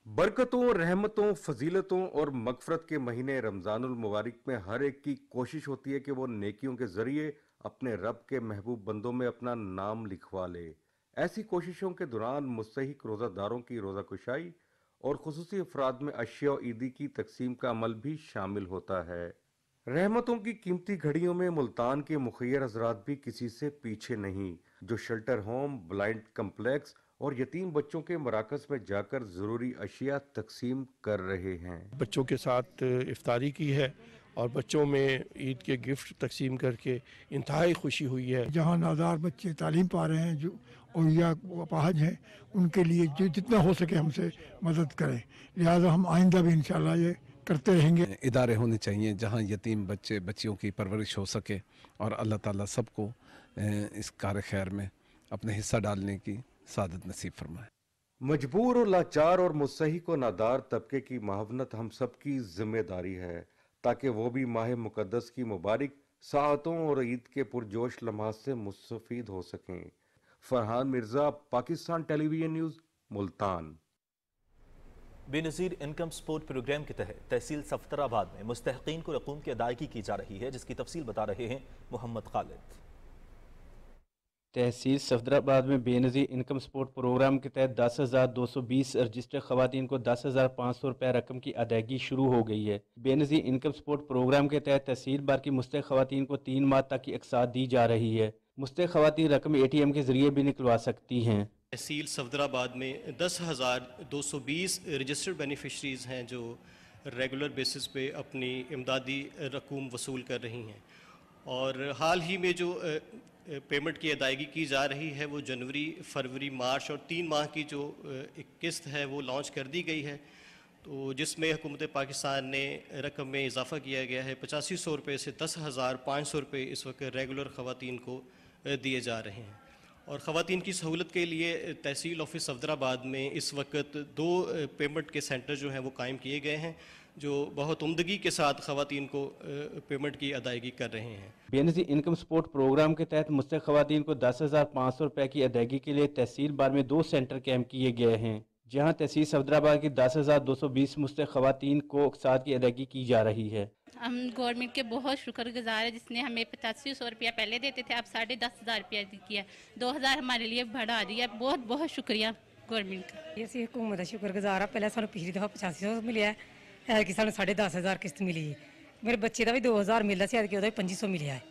बरकतों, रहमतों, फजीलतों और मगफरत के महीने रमज़ानुल मुबारक में हर एक की कोशिश होती है कि वो नेकियों के जरिए अपने रब के महबूब बंदों में अपना नाम लिखवा ले। ऐसी कोशिशों के दौरान मुस्तहिक रोज़ादारों की रोज़ा कुशाई और खुसूसी अफराद में अशिया और ईदी की तकसीम का अमल भी शामिल होता है। रहमतों की कीमती घड़ियों में मुल्तान के मुखय्यर हज़रात भी किसी से पीछे नहीं, जो शेल्टर होम, ब्लाइंड कम्प्लेक्स और यतीम बच्चों के मराकज़ में जाकर ज़रूरी अशिया तकसीम कर रहे हैं। बच्चों के साथ इफ्तारी की है और बच्चों में ईद के गिफ्ट तकसीम करके इंतहाई खुशी हुई है। जहाँ नादार बच्चे तालीम पा रहे हैं, जो और या अपाहज हैं, उनके लिए जो जितना हो सके हमसे मदद करें। लिहाजा हम आइंदा भी इंशाल्लाह ये करते रहेंगे। इदारे होने चाहिए जहाँ यतीम बच्चे बच्चियों की परवरिश हो सके और अल्लाह ताला सबको इस कार्य खैर में अपने हिस्सा डालने की सादत नसीब फरमाए। मजबूर और लाचार और मुस्तहिक और नादार तबके की मुआवनत हम सब की जिम्मेदारी है, ताकि वो भी माह मुकद्दस की मुबारक साअतों और ईद के पुरजोश लम्हात से मुस्तफीद हो सकें। Farhan Mirza, Pakistan television news, Multan. Benazir income support programme के तहत तहसील सफदराबाद में मुस्तहिकीन को रकूम की अदायगी की जा रही है, जिसकी तफसील बता रहे हैं मोहम्मद खालिद। तहसील सफदराबाद में बेनज़ीर इनकम सपोर्ट प्रोग्राम के तहत 10,220 रजिस्टर्ड खवातीन को 10,500 रुपये रकम की अदायगी शुरू हो गई है। बेनज़ीर इनकम सपोर्ट प्रोग्राम के तहत तहसील बार की मुस्तहिक खवातीन को 3 माह तक की अक़सात दी जा रही है। मुस्तहिक खवातीन रकम ATM के जरिए भी निकलवा सकती हैं। तहसील सफदराबाद में 10,220 रजिस्टर्ड बेनिफिशरीज़ हैं जो रेगुलर बेसिस पे अपनी इमदादी रकूम वसूल कर रही हैं, और हाल ही में जो पेमेंट की अदायगी की जा रही है वो जनवरी, फरवरी, मार्च और 3 माह की जो एक किस्त है वो लॉन्च कर दी गई है, तो जिसमें हुकूमत पाकिस्तान ने रकम में इजाफ़ा किया गया है। 8500 रुपये से 10,500 रुपये इस वक्त रेगुलर ख़वातीन को दिए जा रहे हैं। और ख़वातीन की सहूलत के लिए तहसील ऑफिस सफदराबाद में इस वक्त 2 पेमेंट के सेंटर जो हैं वो कायम किए गए हैं, जो बहुत उम्दगी के साथ ख़वातीन को पेमेंट की अदायगी कर रहे हैं। बेनज़ीर इनकम सपोर्ट प्रोग्राम के तहत मुस्तहिक ख़वातीन को 10,500 रुपये की अदायगी के लिए तहसील बार में 2 सेंटर कैम किए गए हैं, जहाँ तहसील सफदराबाद की 10,220 मुस्तहिक ख़वातीन को अक़सात की अदायगी की जा रही है। हम गवर्नमेंट के बहुत शुक्रगुजार है, जिसने हमें 8500 रुपया पहले देते थे, अब 10,500 रुपया किया, 2,000 हमारे लिए बढ़ा दिया। बहुत बहुत शुक्रिया गवर्नमेंट का। ਅਸੀਂ हुकूमत का शुक्रगुजार है। पहले सानू पिछली दफा 8500 मिले है कि सानू 10,500 किस्त मिली है। मेरे बच्चे का भी 2,000 मिला सी, कि 2500 मिले है,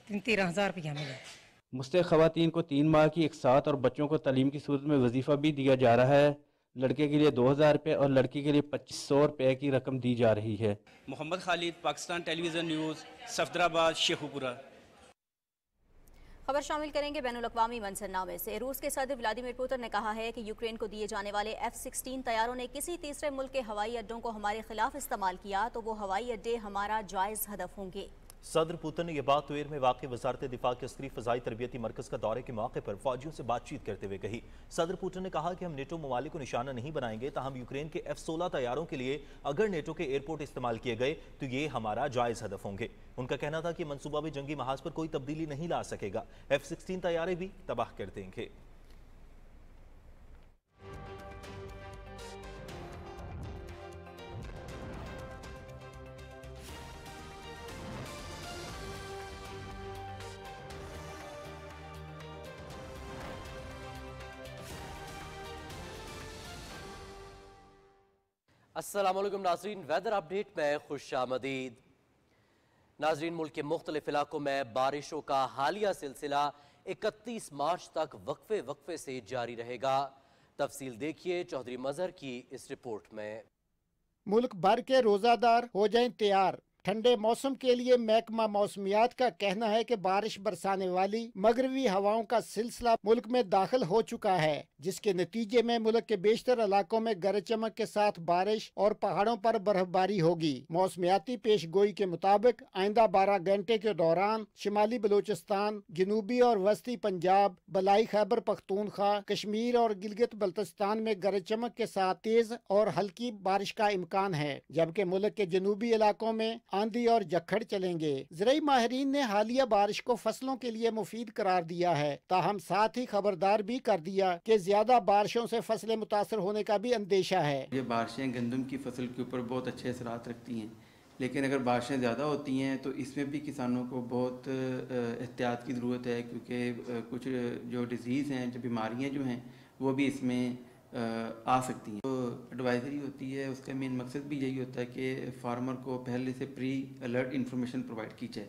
13,000 रुपया मिला। मुस्तहिक ख़वातीन को 3 माह की अक़सात और बच्चों को तालीम की सूरत में वजीफ़ा भी दिया जा रहा है। लड़के के लिए 2,000 रुपये और लड़की के लिए 2,500 रुपये की रकम दी जा रही है। Mohammad Khalid, Pakistan television news, Safdarabad, Sheikhupura. खबर शामिल करेंगे बैनुल-अक़वामी मंजरनामे से। रूस के सदर व्लादिमीर पुतिन ने कहा है कि यूक्रेन को दिए जाने वाले F-16 तैयारों ने किसी तीसरे मुल्क के हवाई अड्डों को हमारे खिलाफ इस्तेमाल किया तो वो हवाई अड्डे हमारा जायज़ हदफ होंगे। सदर पुतिन ने यह बात तुएर में वाक़ वज़ारत दिफा के अस्करी फ़ज़ाई तरबियती मरकज़ का दौरे के मौके पर फ़ौजियों से बातचीत करते हुए कही। सदर पुतिन ने कहा कि हम नेटो ममालिक को निशाना नहीं बनाएंगे, ताहम यूक्रेन के F-16 तैयारों के लिए अगर नेटो के एयरपोर्ट इस्तेमाल किए गए तो ये हमारा जायज़ हदफ होंगे। उनका कहना था कि मनसूबा भी जंगी महाज पर कोई तब्दीली नहीं ला सकेगा, F-16 तैयारे भी तबाह कर देंगे। अस्सलाम वालेकुम नाजरीन, वेदर अपडेट में खुश आमदीद। नाजरीन, मुल्क के मुख्तलिफ इलाकों में बारिशों का हालिया सिलसिला 31 मार्च तक वक्फे से जारी रहेगा। तफसील देखिए चौधरी मजहर की इस रिपोर्ट में। मुल्क भर के रोजादार हो जाएं तैयार। ठंडे मौसम के लिए महकमा मौसमियात का कहना है कि बारिश बरसाने वाली मगरबी हवाओं का सिलसिला मुल्क में दाखिल हो चुका है, जिसके नतीजे में मुल्क के बेशतर इलाकों में गरज चमक के साथ बारिश और पहाड़ों पर बर्फबारी होगी। मौसमियाती पेश गोई के मुताबिक आइंदा 12 घंटे के दौरान शिमाली बलूचिस्तान, जनूबी और वस्ती पंजाब, बलाई खैबर पख्तूनख्वा, कश्मीर और गिलगित बल्तिस्तान में गरज चमक के साथ तेज और हल्की बारिश का इम्कान है, जबकि मुल्क के जनूबी इलाकों में आंधी और झक्खड़ चलेंगे। ज़राई माहिरीन ने हालिया बारिश को फसलों के लिए मुफीद करार दिया है, ताहम साथ ही खबरदार भी कर दिया कि ज्यादा बारिशों से फसलें मुतासर होने का भी अंदेशा है। ये बारिशें गंदम की फसल के ऊपर बहुत अच्छे असरात रखती हैं, लेकिन अगर बारिशें ज़्यादा होती हैं तो इसमें भी किसानों को बहुत एहतियात की ज़रूरत है, क्योंकि कुछ जो डिजीज़ हैं, जो बीमारियां जो हैं वो भी इसमें आ सकती हैं। तो एडवाइजरी होती है, उसका मेन मकसद भी यही होता है कि फार्मर को पहले से प्री अलर्ट इंफॉर्मेशन प्रोवाइड की जाए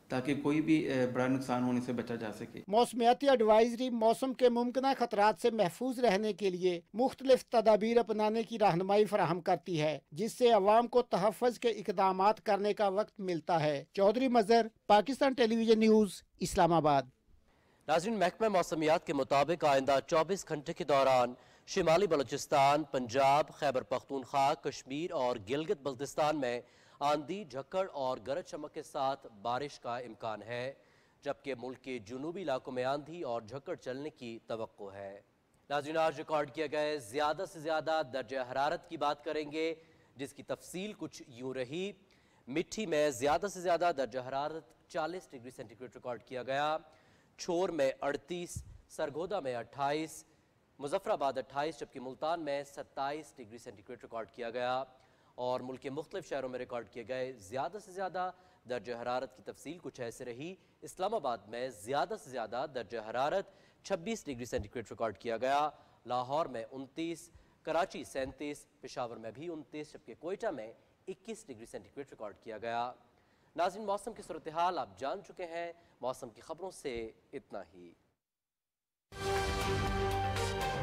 ताकि कोई भी बड़ा नुकसान होने से बचा जा सके। मौसमियाती एडवाइजरी मौसम के मुमकिन खतरात से महफूज रहने के लिए मुख्तलिफ तदाबीर अपनाने की रहनुमाई फराहम करती है, जिससे अवाम को तहफ़्फ़ुज़ के इक़दामात करने का वक्त मिलता है। Chaudhry Mazhar, Pakistan television news, Islamabad. नाज़रीन, महकमा मौसमियात के मुताबिक आइंदा 24 घंटे के दौरान शिमाली बलूचिस्तान, पंजाब, खैबर पख्तूनख्वा, कश्मीर और गिलगित बल्तिस्तान में आंधी, झक्कड़ और गरज चमक के साथ बारिश का इम्कान है, जबकि मुल्क के जुनूबी इलाकों में आंधी और झक्कड़ चलने की तवक्को है। नाज़रीन, आज रिकॉर्ड किए गए ज़्यादा से ज़्यादा दर्जा हरारत की बात करेंगे, जिसकी तफसील कुछ यूँ रही। मिट्टी में ज़्यादा से ज़्यादा दर्जा हरारत 40 डिग्री सेंटीग्रेड रिकॉर्ड किया गया, छोर में 38, सरगोदा में 28, मुजफ्फराबाद 28, जबकि मुल्तान में 27 डिग्री सेंटीग्रेड रिकॉर्ड किया गया। और मुल्क के मुख्तलिफ शहरों में रिकॉर्ड किए गए ज़्यादा से ज़्यादा दर्जा हरारत की तफसील कुछ ऐसे रही। इस्लामाबाद में ज़्यादा से ज़्यादा दर्जा हरारत 26 डिग्री सेंटीग्रेड रिकॉर्ड किया गया, लाहौर में 29, कराची 37, पेशावर में भी 29, जबकि कोयटा में 21 डिग्री सेंटीग्रेड रिकॉर्ड किया गया। नाज़रीन, मौसम की सूरत हाल आप जान चुके हैं। मौसम की खबरों से इतना ही।